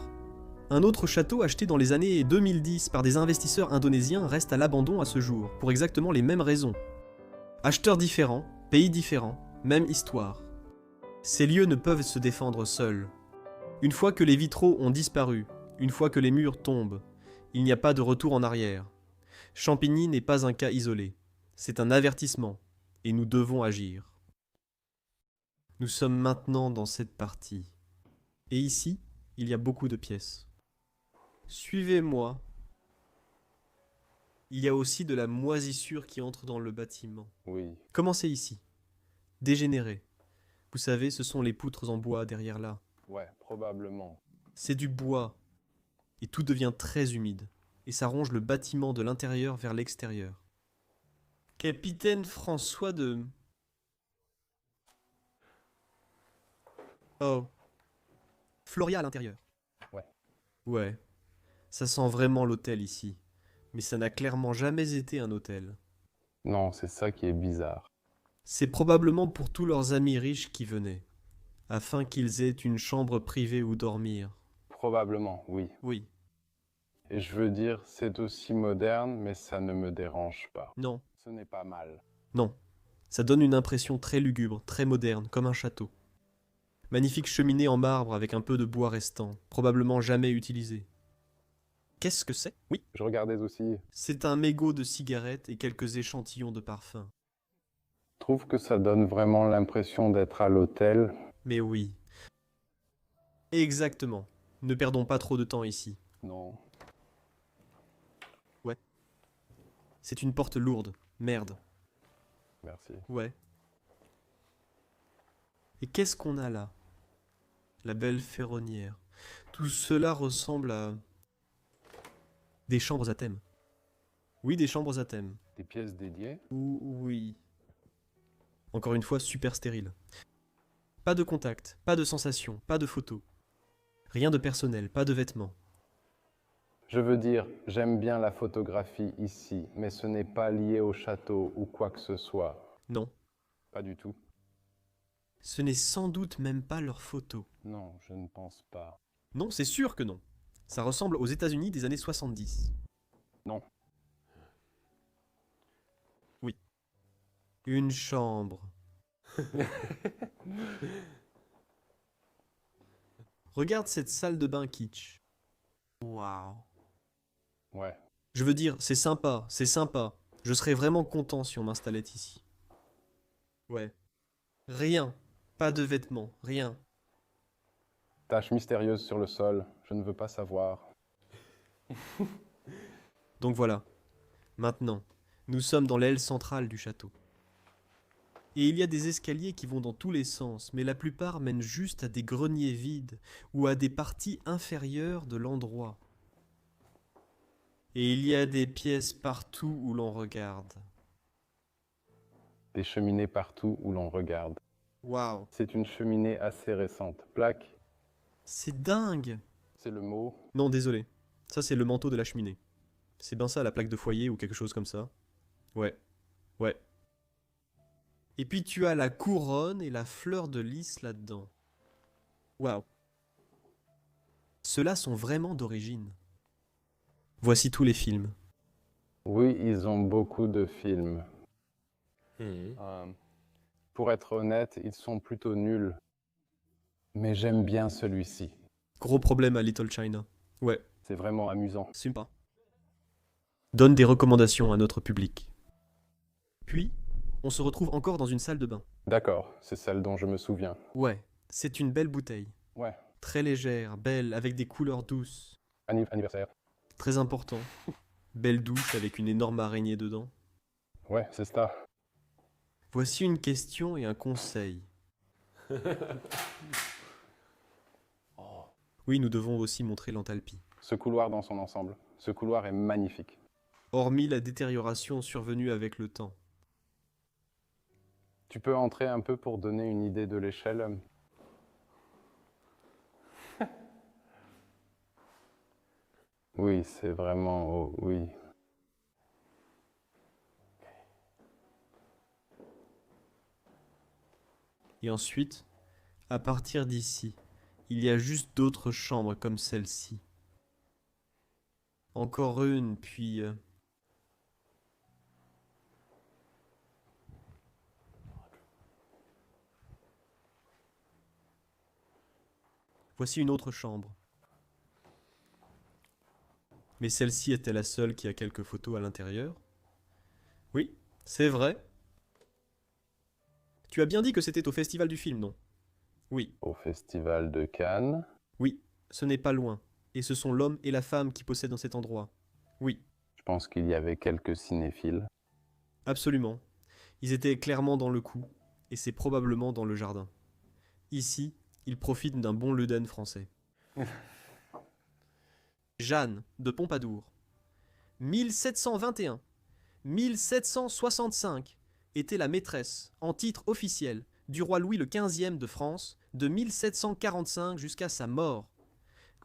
Un autre château acheté dans les années 2010 par des investisseurs indonésiens reste à l'abandon à ce jour, pour exactement les mêmes raisons. Acheteurs différents, pays différents, même histoire. Ces lieux ne peuvent se défendre seuls. Une fois que les vitraux ont disparu, une fois que les murs tombent, il n'y a pas de retour en arrière. Champigny n'est pas un cas isolé. C'est un avertissement, et nous devons agir. Nous sommes maintenant dans cette partie. Et ici, il y a beaucoup de pièces. Suivez-moi. Il y a aussi de la moisissure qui entre dans le bâtiment. Oui. Commencez ici. Dégénéré. Vous savez, ce sont les poutres en bois derrière là. Ouais, probablement. C'est du bois. Et tout devient très humide. Et ça ronge le bâtiment de l'intérieur vers l'extérieur. Capitaine François de... Oh. Floria à l'intérieur. Ouais. Ouais. Ça sent vraiment l'hôtel ici. Mais ça n'a clairement jamais été un hôtel. Non, c'est ça qui est bizarre. C'est probablement pour tous leurs amis riches qui venaient. Afin qu'ils aient une chambre privée où dormir. Probablement, oui. Oui. Et je veux dire, c'est aussi moderne, mais ça ne me dérange pas. Non. Ce n'est pas mal. Non. Ça donne une impression très lugubre, très moderne, comme un château. Magnifique cheminée en marbre avec un peu de bois restant, probablement jamais utilisé. Qu'est-ce que c'est? Oui, Je regardais aussi. c'est un mégot de cigarettes et quelques échantillons de parfum. Je trouve que ça donne vraiment l'impression d'être à l'hôtel. Mais oui. Exactement. Ne perdons pas trop de temps ici. Non. C'est une porte lourde. Merde. Merci. Ouais. Et qu'est-ce qu'on a là? La belle ferronnière. Tout cela ressemble à... des chambres à thème. Oui, des chambres à thème. Des pièces dédiées? Oui. Encore une fois, super stérile. Pas de contact, pas de sensation, pas de photos. Rien de personnel, pas de vêtements. Je veux dire, j'aime bien la photographie ici, mais ce n'est pas lié au château ou quoi que ce soit. Non. Pas du tout. Ce n'est sans doute même pas leurs photos. Non, je ne pense pas. Non, c'est sûr que non. Ça ressemble aux États-Unis des années 70. Non. Oui. Une chambre. Regarde cette salle de bain kitsch. Waouh. Ouais. Je veux dire, c'est sympa, c'est sympa. Je serais vraiment content si on m'installait ici. Ouais. Rien. Pas de vêtements, rien. Tache mystérieuse sur le sol, je ne veux pas savoir. Donc voilà. Maintenant, nous sommes dans l'aile centrale du château. Et il y a des escaliers qui vont dans tous les sens, mais la plupart mènent juste à des greniers vides ou à des parties inférieures de l'endroit. Et il y a des pièces partout où l'on regarde. Des cheminées partout où l'on regarde. Waouh, C'est une cheminée assez récente. Plaque, c'est dingue! c'est le mot. Non, désolé. Ça, c'est le manteau de la cheminée. C'est bien ça, la plaque de foyer ou quelque chose comme ça. Ouais. Ouais. Et puis tu as la couronne et la fleur de lys là-dedans. Waouh. Ceux-là sont vraiment d'origine. Voici tous les films. Oui, ils ont beaucoup de films. Pour être honnête, ils sont plutôt nuls. Mais j'aime bien celui-ci. Gros problème à Little China. Ouais, C'est vraiment amusant. sympa. Donne des recommandations à notre public. Puis, on se retrouve encore dans une salle de bain. D'accord, c'est celle dont je me souviens. Ouais, c'est une belle bouteille. Ouais, Très légère, belle, avec des couleurs douces. anniversaire. Très important. Belle douche avec une énorme araignée dedans. Ouais, c'est ça. Voici une question et un conseil. Oui, nous devons aussi montrer l'enthalpie. Ce couloir dans son ensemble. Ce couloir est magnifique. Hormis la détérioration survenue avec le temps. Tu peux entrer un peu pour donner une idée de l'échelle? Oui, c'est vraiment haut, oui. Et ensuite, à partir d'ici, il y a juste d'autres chambres comme celle-ci. Encore une, puis... Voici une autre chambre. Mais celle-ci était la seule qui a quelques photos à l'intérieur. Oui, c'est vrai. Tu as bien dit que c'était au festival du film, non? Oui, Au Festival de Cannes. oui, ce n'est pas loin. Et ce sont l'homme et la femme qui possèdent dans cet endroit. Oui, Je pense qu'il y avait quelques cinéphiles. absolument. Ils étaient clairement dans le coup, et c'est probablement dans le jardin. Ici, ils profitent d'un bon Luden français. Jeanne de Pompadour, 1721-1765, était la maîtresse, en titre officiel, du roi Louis le XV de France, de 1745 jusqu'à sa mort.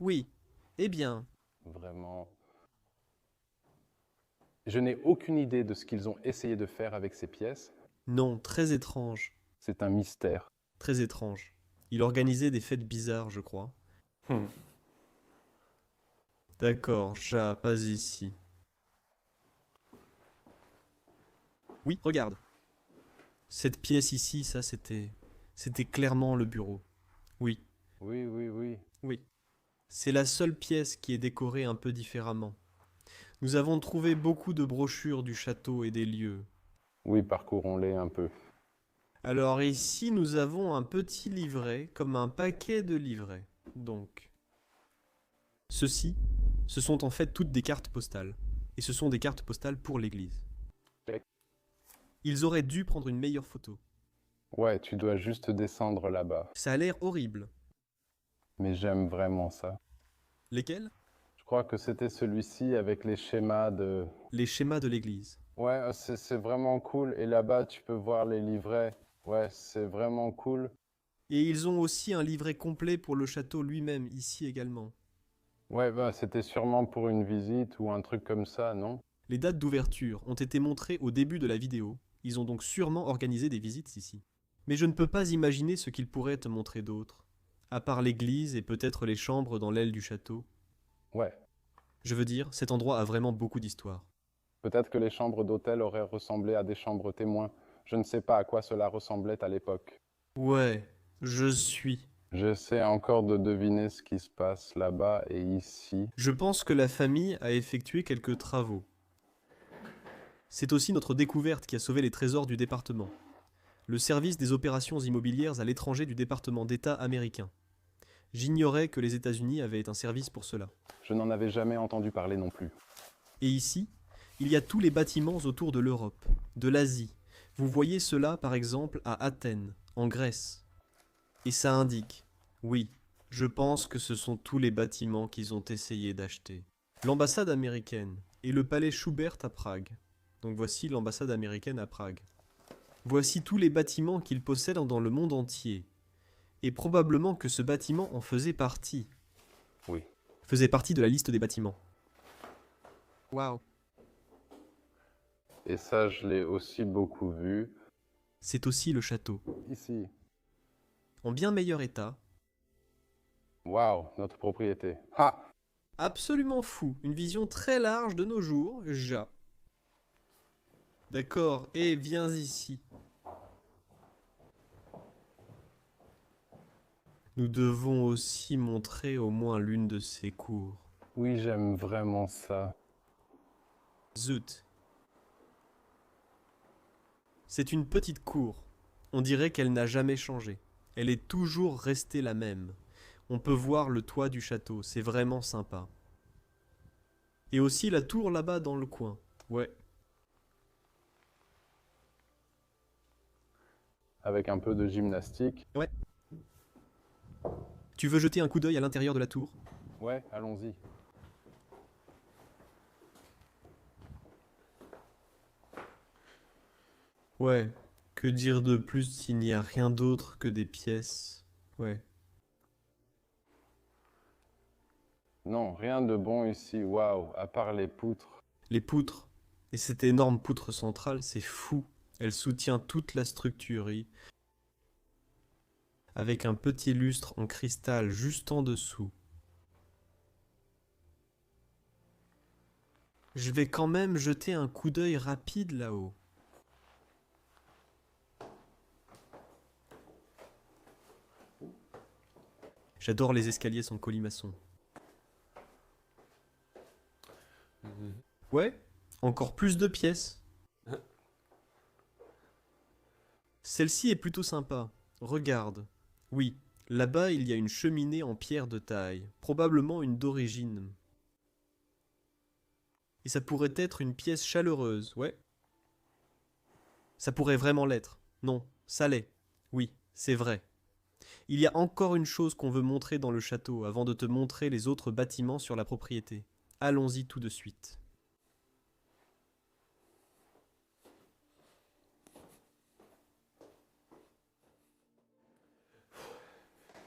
Oui, eh bien, Vraiment. Je n'ai aucune idée de ce qu'ils ont essayé de faire avec ces pièces. non, très étrange, C'est un mystère. très étrange. Il organisait des fêtes bizarres, je crois. D'accord, chat, pas ici. Oui, regarde. Cette pièce ici, ça c'était... C'était clairement le bureau. Oui, Oui, oui, oui. oui. C'est la seule pièce qui est décorée un peu différemment. Nous avons trouvé beaucoup de brochures du château et des lieux. Oui, parcourons-les un peu. Alors ici, nous avons un petit livret, comme un paquet de livrets. Donc, ceci, ce sont en fait toutes des cartes postales. Et ce sont des cartes postales pour l'église. Ils auraient dû prendre une meilleure photo. Ouais, tu dois juste descendre là-bas. Ça a l'air horrible. Mais j'aime vraiment ça. Lesquels? Je crois que c'était celui-ci avec les schémas de... Les schémas de l'église. Ouais, c'est vraiment cool. Et là-bas, tu peux voir les livrets. Ouais, c'est vraiment cool. Et ils ont aussi un livret complet pour le château lui-même, ici également. Ouais, bah, c'était sûrement pour une visite ou un truc comme ça, non? Les dates d'ouverture ont été montrées au début de la vidéo. Ils ont donc sûrement organisé des visites ici. Mais je ne peux pas imaginer ce qu'ils pourraient te montrer d'autre. À part l'église et peut-être les chambres dans l'aile du château. Ouais. Je veux dire, cet endroit a vraiment beaucoup d'histoire. Peut-être que les chambres d'hôtel auraient ressemblé à des chambres témoins. Je ne sais pas à quoi cela ressemblait à l'époque. Ouais, je suis. J'essaie encore de deviner ce qui se passe là-bas et ici. Je pense que la famille a effectué quelques travaux. C'est aussi notre découverte qui a sauvé les trésors du département. Le service des opérations immobilières à l'étranger du département d'État américain. J'ignorais que les États-Unis avaient un service pour cela. Je n'en avais jamais entendu parler non plus. Et ici, il y a tous les bâtiments autour de l'Europe, de l'Asie. Vous voyez cela par exemple à Athènes, en Grèce. Et ça indique, oui, je pense que ce sont tous les bâtiments qu'ils ont essayé d'acheter. L'ambassade américaine et le palais Schubert à Prague. Donc voici l'ambassade américaine à Prague. Voici tous les bâtiments qu'ils possèdent dans le monde entier. Et probablement que ce bâtiment en faisait partie. Oui. Faisait partie de la liste des bâtiments. Waouh. Et ça, je l'ai aussi beaucoup vu. C'est aussi le château. Ici. En bien meilleur état, Waouh, notre propriété. Ah! Absolument fou. Une vision très large de nos jours, ja. D'accord, et viens ici. Nous devons aussi montrer au moins l'une de ces cours. Oui, j'aime vraiment ça. Zut. C'est une petite cour. On dirait qu'elle n'a jamais changé. Elle est toujours restée la même. On peut voir le toit du château, c'est vraiment sympa. Et aussi la tour là-bas dans le coin. Ouais. Avec un peu de gymnastique. Ouais. Tu veux jeter un coup d'œil à l'intérieur de la tour? Ouais, allons-y. Ouais. Que dire de plus s'il n'y a rien d'autre que des pièces? Ouais. Non, rien de bon ici. Waouh, à part les poutres. Les poutres. Et cette énorme poutre centrale, c'est fou. Elle soutient toute la structure. Avec un petit lustre en cristal juste en dessous. Je vais quand même jeter un coup d'œil rapide là-haut. J'adore les escaliers sans colimaçon. Ouais, encore plus de pièces. Celle-ci est plutôt sympa. Regarde. Oui, là-bas il y a une cheminée en pierre de taille, probablement une d'origine. Et ça pourrait être une pièce chaleureuse, ouais. Ça pourrait vraiment l'être. Non, ça l'est. Oui, c'est vrai. Il y a encore une chose qu'on veut montrer dans le château avant de te montrer les autres bâtiments sur la propriété. Allons-y tout de suite.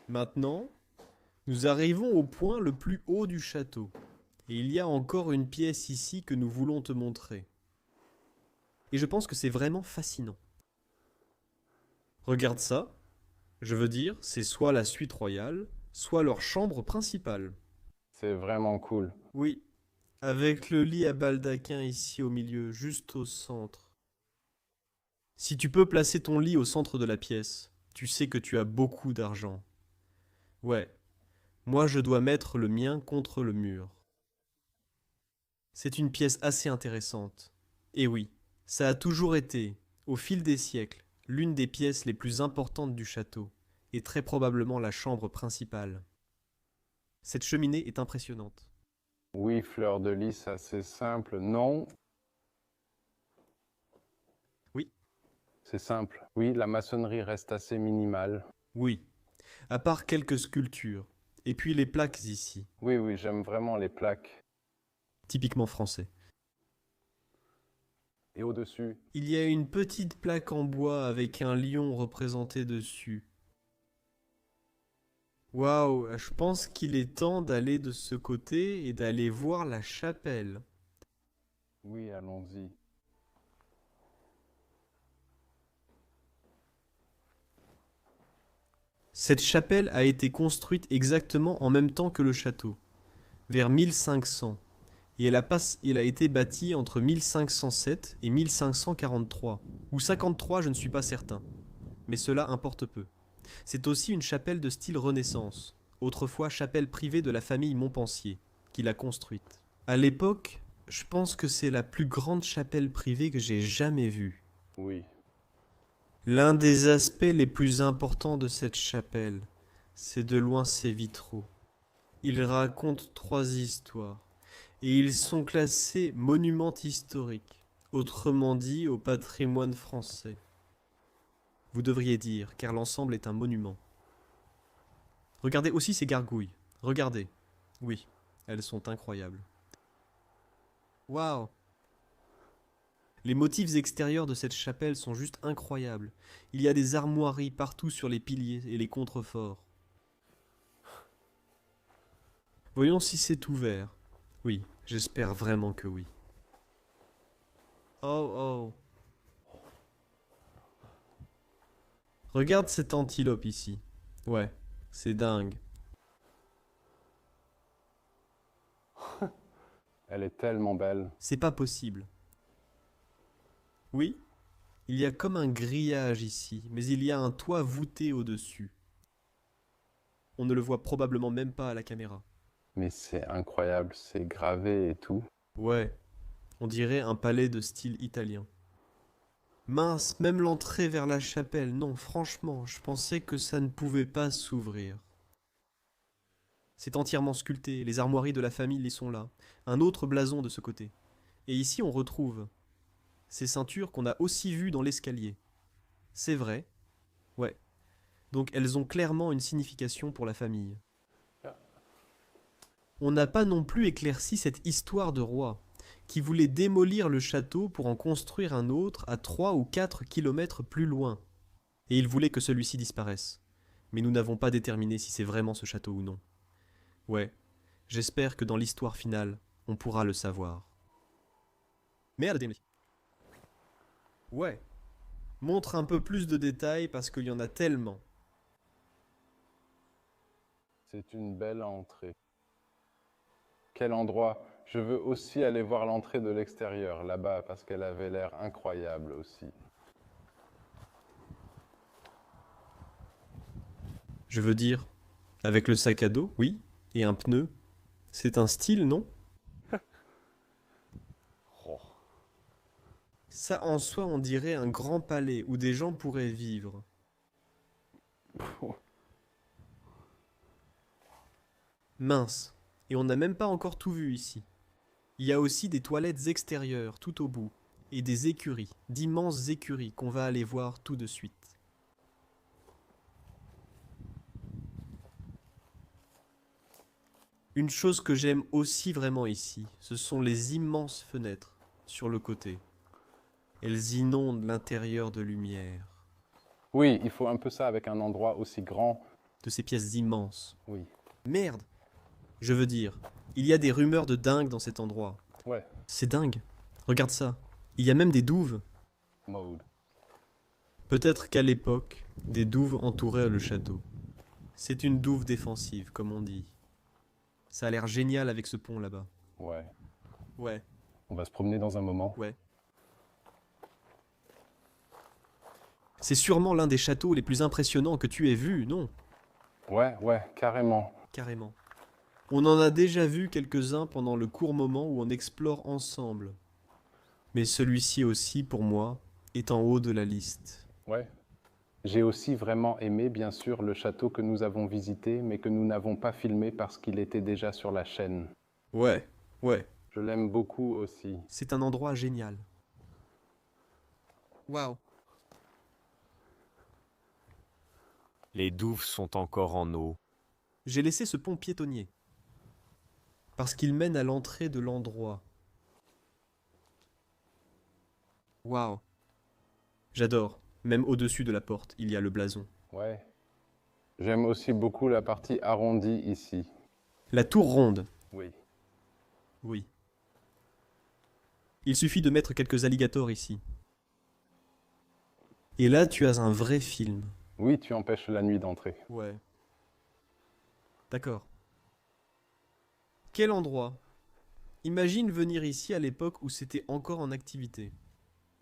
Maintenant, nous arrivons au point le plus haut du château. Et il y a encore une pièce ici que nous voulons te montrer. Et je pense que c'est vraiment fascinant. Regarde ça. Je veux dire, c'est soit la suite royale, soit leur chambre principale. C'est vraiment cool. Oui, avec le lit à baldaquin ici au milieu, juste au centre. Si tu peux placer ton lit au centre de la pièce, tu sais que tu as beaucoup d'argent. Ouais, moi je dois mettre le mien contre le mur. C'est une pièce assez intéressante. Et oui, ça a toujours été, au fil des siècles, l'une des pièces les plus importantes du château, et très probablement la chambre principale. Cette cheminée est impressionnante. Oui, fleur de lys, assez simple. Non, Oui, c'est simple. Oui, la maçonnerie reste assez minimale. oui, à part quelques sculptures, et puis les plaques ici, Oui, oui, j'aime vraiment les plaques. typiquement français. Et au-dessus, Il y a une petite plaque en bois avec un lion représenté dessus. Waouh, je pense qu'il est temps d'aller de ce côté et d'aller voir la chapelle. oui, allons-y. Cette chapelle a été construite exactement en même temps que le château, vers 1500, et elle a été bâtie entre 1507 et 1543, ou 53, je ne suis pas certain, mais cela importe peu. C'est aussi une chapelle de style Renaissance, autrefois chapelle privée de la famille Montpensier, qui l'a construite. À l'époque, je pense que c'est la plus grande chapelle privée que j'ai jamais vue. Oui, L'un des aspects les plus importants de cette chapelle, c'est de loin ses vitraux. Ils racontent 3 histoires, et ils sont classés monuments historiques, autrement dit au patrimoine français. Vous devriez dire, car l'ensemble est un monument. Regardez aussi ces gargouilles. Regardez. Oui, elles sont incroyables. Waouh! Les motifs extérieurs de cette chapelle sont juste incroyables. Il y a des armoiries partout sur les piliers et les contreforts. Voyons si c'est ouvert. Oui, j'espère vraiment que oui. Oh oh. Regarde cette antilope ici. Ouais, c'est dingue. Elle est tellement belle. C'est pas possible. Oui, il y a comme un grillage ici, mais il y a un toit voûté au-dessus. On ne le voit probablement même pas à la caméra. Mais c'est incroyable, c'est gravé et tout. Ouais, on dirait un palais de style italien. Mince, même l'entrée vers la chapelle, non, franchement, je pensais que ça ne pouvait pas s'ouvrir. C'est entièrement sculpté, les armoiries de la famille y sont là. Un autre blason de ce côté. Et ici on retrouve ces ceintures qu'on a aussi vues dans l'escalier. C'est vrai, ouais. Donc elles ont clairement une signification pour la famille. On n'a pas non plus éclairci cette histoire de roi, qui voulait démolir le château pour en construire un autre à 3 ou 4 kilomètres plus loin. Et il voulait que celui-ci disparaisse. Mais nous n'avons pas déterminé si c'est vraiment ce château ou non. Ouais, j'espère que dans l'histoire finale, on pourra le savoir. Merde, ouais, montre un peu plus de détails parce qu'il y en a tellement. C'est une belle entrée. Quel endroit! Je veux aussi aller voir l'entrée de l'extérieur, là-bas, parce qu'elle avait l'air incroyable aussi. Je veux dire, avec le sac à dos, oui, et un pneu. C'est un style, non? Oh. Ça en soi, on dirait un grand palais où des gens pourraient vivre. Mince, et on n'a même pas encore tout vu ici. Il y a aussi des toilettes extérieures tout au bout, et des écuries, d'immenses écuries qu'on va aller voir tout de suite. Une chose que j'aime aussi vraiment ici, ce sont les immenses fenêtres sur le côté. Elles inondent l'intérieur de lumière, Oui, il faut un peu ça avec un endroit aussi grand. de ces pièces immenses. Oui. Merde! Je veux dire, il y a des rumeurs de dingue dans cet endroit. Ouais. C'est dingue. Regarde ça. Il y a même des douves. Mode. Peut-être qu'à l'époque, des douves entouraient le château. C'est une douve défensive, comme on dit. Ça a l'air génial avec ce pont là-bas. Ouais. Ouais, On va se promener dans un moment. ouais. C'est sûrement l'un des châteaux les plus impressionnants que tu aies vu, non? Ouais, ouais, carrément. Carrément. On en a déjà vu quelques-uns pendant le court moment où on explore ensemble. Mais celui-ci aussi, pour moi, est en haut de la liste. Ouais. J'ai aussi vraiment aimé, bien sûr, le château que nous avons visité, mais que nous n'avons pas filmé parce qu'il était déjà sur la chaîne. Ouais, ouais. Je l'aime beaucoup aussi. C'est un endroit génial. Waouh. Les douves sont encore en eau. J'ai laissé ce pont piétonnier. Parce qu'il mène à l'entrée de l'endroit. Waouh. J'adore. Même au-dessus de la porte, il y a le blason. Ouais. J'aime aussi beaucoup la partie arrondie ici. La tour ronde. Oui. Oui. Il suffit de mettre quelques alligators ici. Et là, tu as un vrai film. Oui, tu empêches la nuit d'entrer. Ouais. D'accord. Quel endroit? Imagine venir ici à l'époque où c'était encore en activité.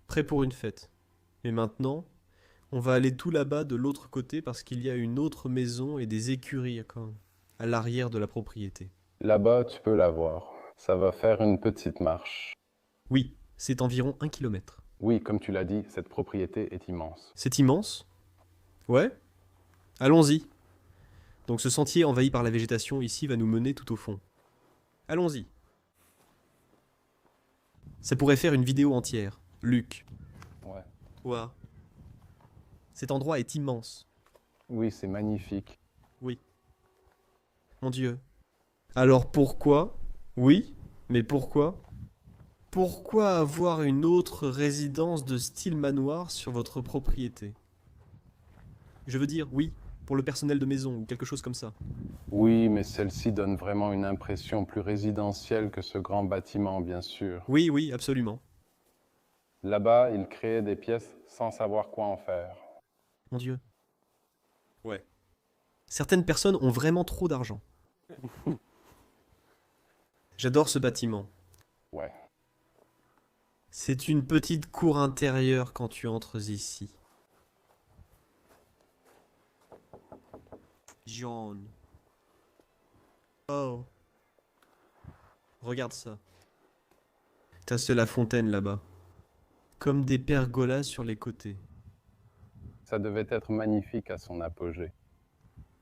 Prêt pour une fête. Mais maintenant, on va aller tout là-bas de l'autre côté parce qu'il y a une autre maison et des écuries à l'arrière de la propriété. Là-bas, tu peux la voir. Ça va faire une petite marche. Oui, c'est environ 1 kilomètre. Oui, comme tu l'as dit, cette propriété est immense. C'est immense? Ouais? Allons-y. Donc ce sentier envahi par la végétation ici va nous mener tout au fond. Allons-y. Ça pourrait faire une vidéo entière. Luc. Ouais. Ouah. Cet endroit est immense. Oui, c'est magnifique. Oui. Mon Dieu. Alors pourquoi? Oui, mais pourquoi? Pourquoi avoir une autre résidence de style manoir sur votre propriété? Je veux dire, oui, pour le personnel de maison ou quelque chose comme ça. Oui, mais celle-ci donne vraiment une impression plus résidentielle que ce grand bâtiment, bien sûr. Oui, oui, absolument. Là-bas, ils créaient des pièces sans savoir quoi en faire. Mon Dieu. Ouais. Certaines personnes ont vraiment trop d'argent. J'adore ce bâtiment. Ouais. C'est une petite cour intérieure quand tu entres ici. Jaune. Oh. Regarde ça. C'est la fontaine là-bas. Comme des pergolas sur les côtés. Ça devait être magnifique à son apogée.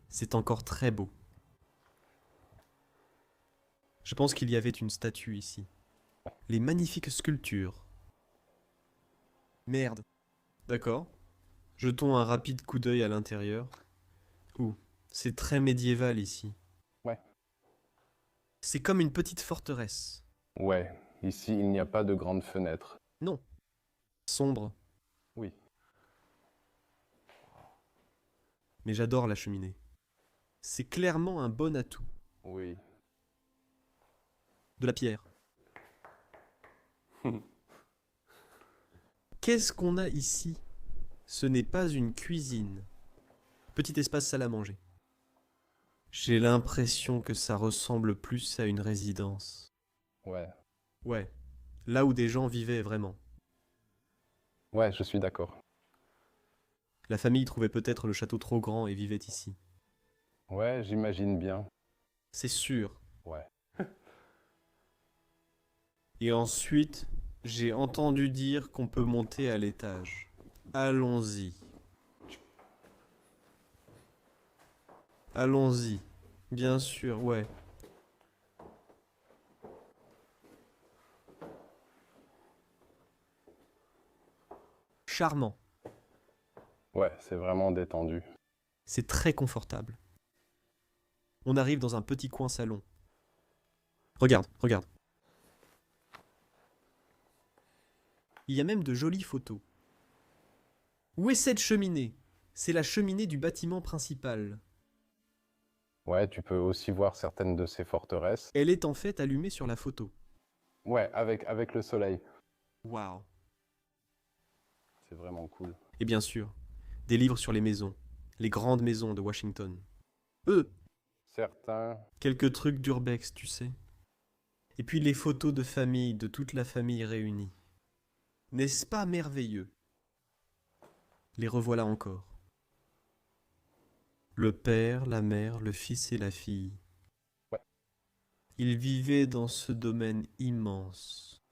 C'est encore très beau. Je pense qu'il y avait une statue ici. Les magnifiques sculptures. Merde. D'accord. Jetons un rapide coup d'œil à l'intérieur. Ouh, c'est très médiéval ici. Ouais. C'est comme une petite forteresse. Ouais, ici il n'y a pas de grandes fenêtres. Non. Sombre. Oui. Mais j'adore la cheminée. C'est clairement un bon atout. Oui. De la pierre. Qu'est-ce qu'on a ici? Ce n'est pas une cuisine. Petit espace salle à manger. J'ai l'impression que ça ressemble plus à une résidence. Ouais. Ouais, là où des gens vivaient vraiment. Ouais, je suis d'accord. La famille trouvait peut-être le château trop grand et vivait ici. Ouais, j'imagine bien. C'est sûr. Ouais. Et ensuite, j'ai entendu dire qu'on peut monter à l'étage. Allons-y. Allons-y. Bien sûr, ouais. Charmant. Ouais, c'est vraiment détendu. C'est très confortable. On arrive dans un petit coin salon. Regarde, regarde. Il y a même de jolies photos. Où est cette cheminée? C'est la cheminée du bâtiment principal. Ouais, tu peux aussi voir certaines de ces forteresses. Elle est en fait allumée sur la photo. Ouais, avec le soleil. Waouh. C'est vraiment cool. Et bien sûr, des livres sur les maisons. Les grandes maisons de Washington. Certains... Quelques trucs d'urbex, tu sais. Et puis les photos de famille, de toute la famille réunie. N'est-ce pas merveilleux? Les revoilà encore. Le père, la mère, le fils et la fille. Ouais. Ils vivaient dans ce domaine immense.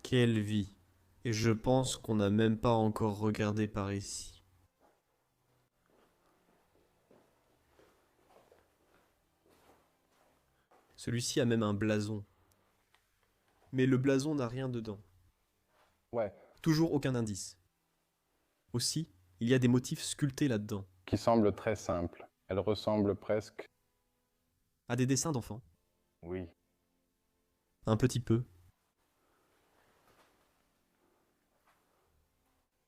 Quelle vie! Et je pense qu'on n'a même pas encore regardé par ici. Celui-ci a même un blason. Mais le blason n'a rien dedans. Ouais, Toujours aucun indice. Aussi, il y a des motifs sculptés là-dedans. qui semble très simple. Elle ressemble presque... À des dessins d'enfants. Oui. Un petit peu.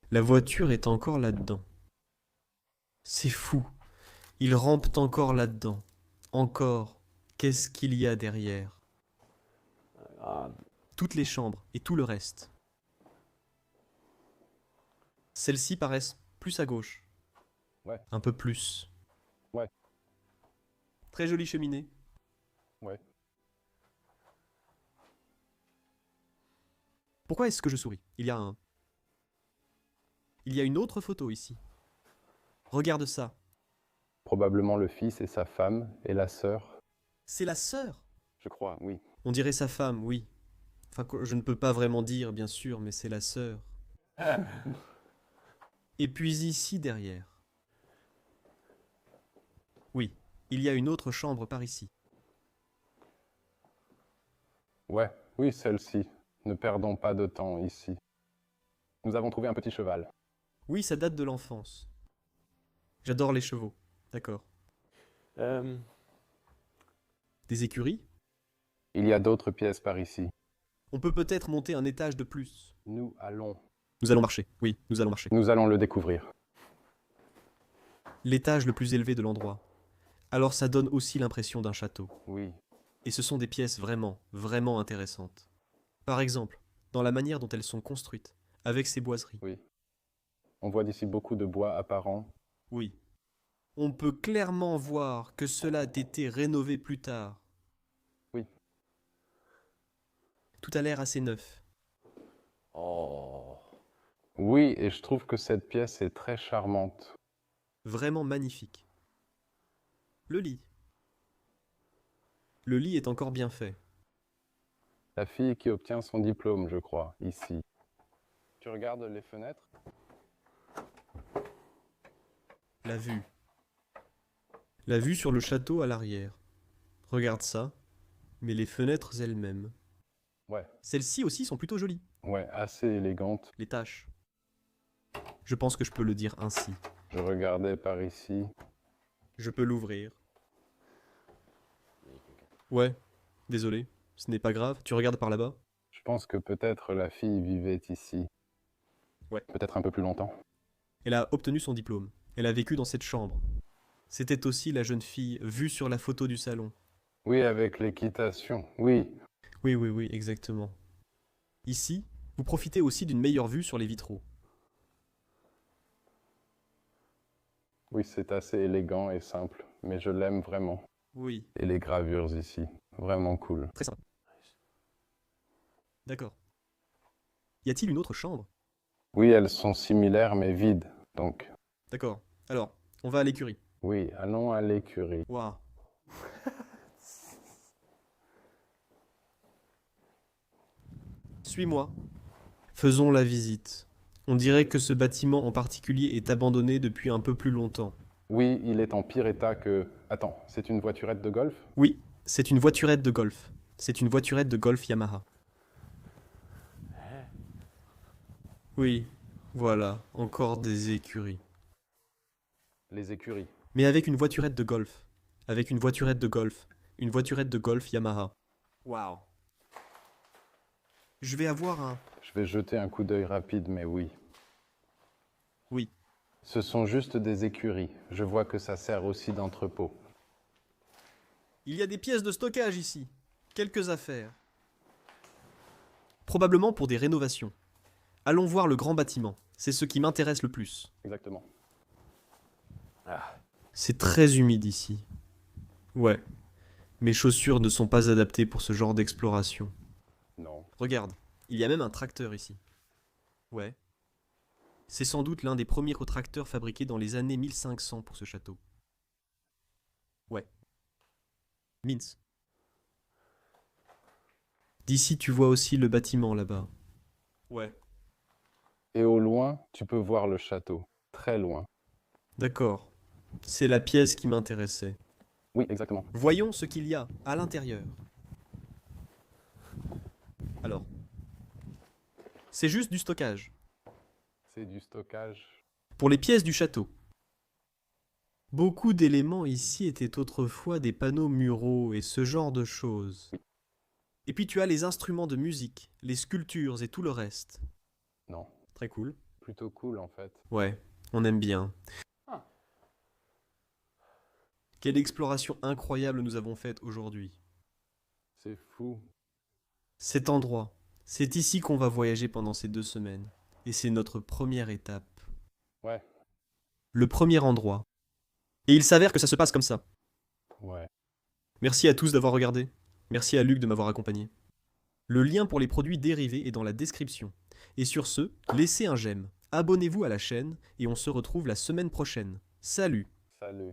La voiture est encore là-dedans. C'est fou. Ils rampent encore là-dedans. Encore. Qu'est-ce qu'il y a derrière? Toutes les chambres et tout le reste. Celles-ci paraissent plus à gauche. Ouais. Un peu plus. Ouais. Très jolie cheminée. Ouais. Pourquoi est-ce que je souris? Il y a une autre photo ici. Regarde ça. Probablement le fils et sa femme et la sœur. C'est la sœur. Je crois, oui. On dirait sa femme, oui. Enfin, je ne peux pas vraiment dire, bien sûr, mais c'est la sœur. Et puis ici, derrière. Oui, il y a une autre chambre par ici. Ouais, oui, celle-ci. Ne perdons pas de temps ici. Nous avons trouvé un petit cheval. Oui, ça date de l'enfance. J'adore les chevaux. D'accord. Des écuries? Il y a d'autres pièces par ici. On peut peut-être monter un étage de plus. Nous allons marcher. Oui, nous allons marcher. Nous allons le découvrir. L'étage le plus élevé de l'endroit. Alors ça donne aussi l'impression d'un château. Oui. Et ce sont des pièces vraiment, vraiment intéressantes. Par exemple, dans la manière dont elles sont construites, avec ces boiseries. Oui. On voit d'ici beaucoup de bois apparent. Oui. On peut clairement voir que cela a été rénové plus tard. Oui. Tout a l'air assez neuf. Oh. Oui, et je trouve que cette pièce est très charmante. Vraiment magnifique. Le lit. Le lit est encore bien fait. La fille qui obtient son diplôme, je crois, ici. Tu regardes les fenêtres? La vue. La vue sur le château à l'arrière. Regarde ça. Mais les fenêtres elles-mêmes. Ouais, Celles-ci aussi sont plutôt jolies. ouais, assez élégante. Les taches. Je pense que je peux le dire ainsi. Je regardais par ici. Je peux l'ouvrir. Ouais, désolé. Ce n'est pas grave. Tu regardes par là-bas? Je pense que peut-être la fille vivait ici. Ouais. Peut-être un peu plus longtemps. Elle a obtenu son diplôme. Elle a vécu dans cette chambre. C'était aussi la jeune fille vue sur la photo du salon. Oui, avec l'équitation. Oui, Oui, exactement. Ici, vous profitez aussi d'une meilleure vue sur les vitraux. oui, c'est assez élégant et simple, mais je l'aime vraiment. Oui, Et les gravures ici, vraiment cool. très sympa. D'accord. Y a-t-il une autre chambre? Oui, elles sont similaires mais vides. Donc, D'accord. Alors, on va à l'écurie. oui, allons à l'écurie. Waouh. Suis-moi. Faisons la visite. On dirait que ce bâtiment en particulier est abandonné depuis un peu plus longtemps. Oui, il est en pire état que... Attends, c'est une voiturette de golf? Oui, c'est une voiturette de golf. C'est une voiturette de golf Yamaha. Oui, voilà, encore des écuries. Les écuries. Mais avec une voiturette de golf. Avec une voiturette de golf. Une voiturette de golf Yamaha. Waouh. Je vais avoir un... Je vais jeter un coup d'œil rapide, mais oui. Oui. Ce sont juste des écuries. Je vois que ça sert aussi d'entrepôt. Il y a des pièces de stockage ici. Quelques affaires. Probablement pour des rénovations. Allons voir le grand bâtiment. C'est ce qui m'intéresse le plus. Exactement. C'est très humide ici. Ouais. Mes chaussures ne sont pas adaptées pour ce genre d'exploration. Non. Regarde, il y a même un tracteur ici. Ouais. C'est sans doute l'un des premiers tracteurs fabriqués dans les années 1500 pour ce château. Ouais. Mince. D'ici, tu vois aussi le bâtiment là-bas. Ouais. Et au loin, tu peux voir le château. Très loin. D'accord. C'est la pièce qui m'intéressait. Oui, exactement. Voyons ce qu'il y a à l'intérieur. Alors. C'est juste du stockage. C'est du stockage. Pour les pièces du château. Beaucoup d'éléments ici étaient autrefois des panneaux muraux et ce genre de choses. Et puis tu as les instruments de musique, les sculptures et tout le reste. Non. Très cool. Plutôt cool, en fait. Ouais, on aime bien. Ah. Quelle exploration incroyable nous avons faite aujourd'hui. C'est fou. Cet endroit, c'est ici qu'on va voyager pendant ces 2 semaines. Et c'est notre première étape. Ouais. Le premier endroit. Et il s'avère que ça se passe comme ça. Ouais. Merci à tous d'avoir regardé. Merci à Luc de m'avoir accompagné. Le lien pour les produits dérivés est dans la description. Et sur ce, laissez un j'aime, abonnez-vous à la chaîne et on se retrouve la semaine prochaine. Salut! Salut.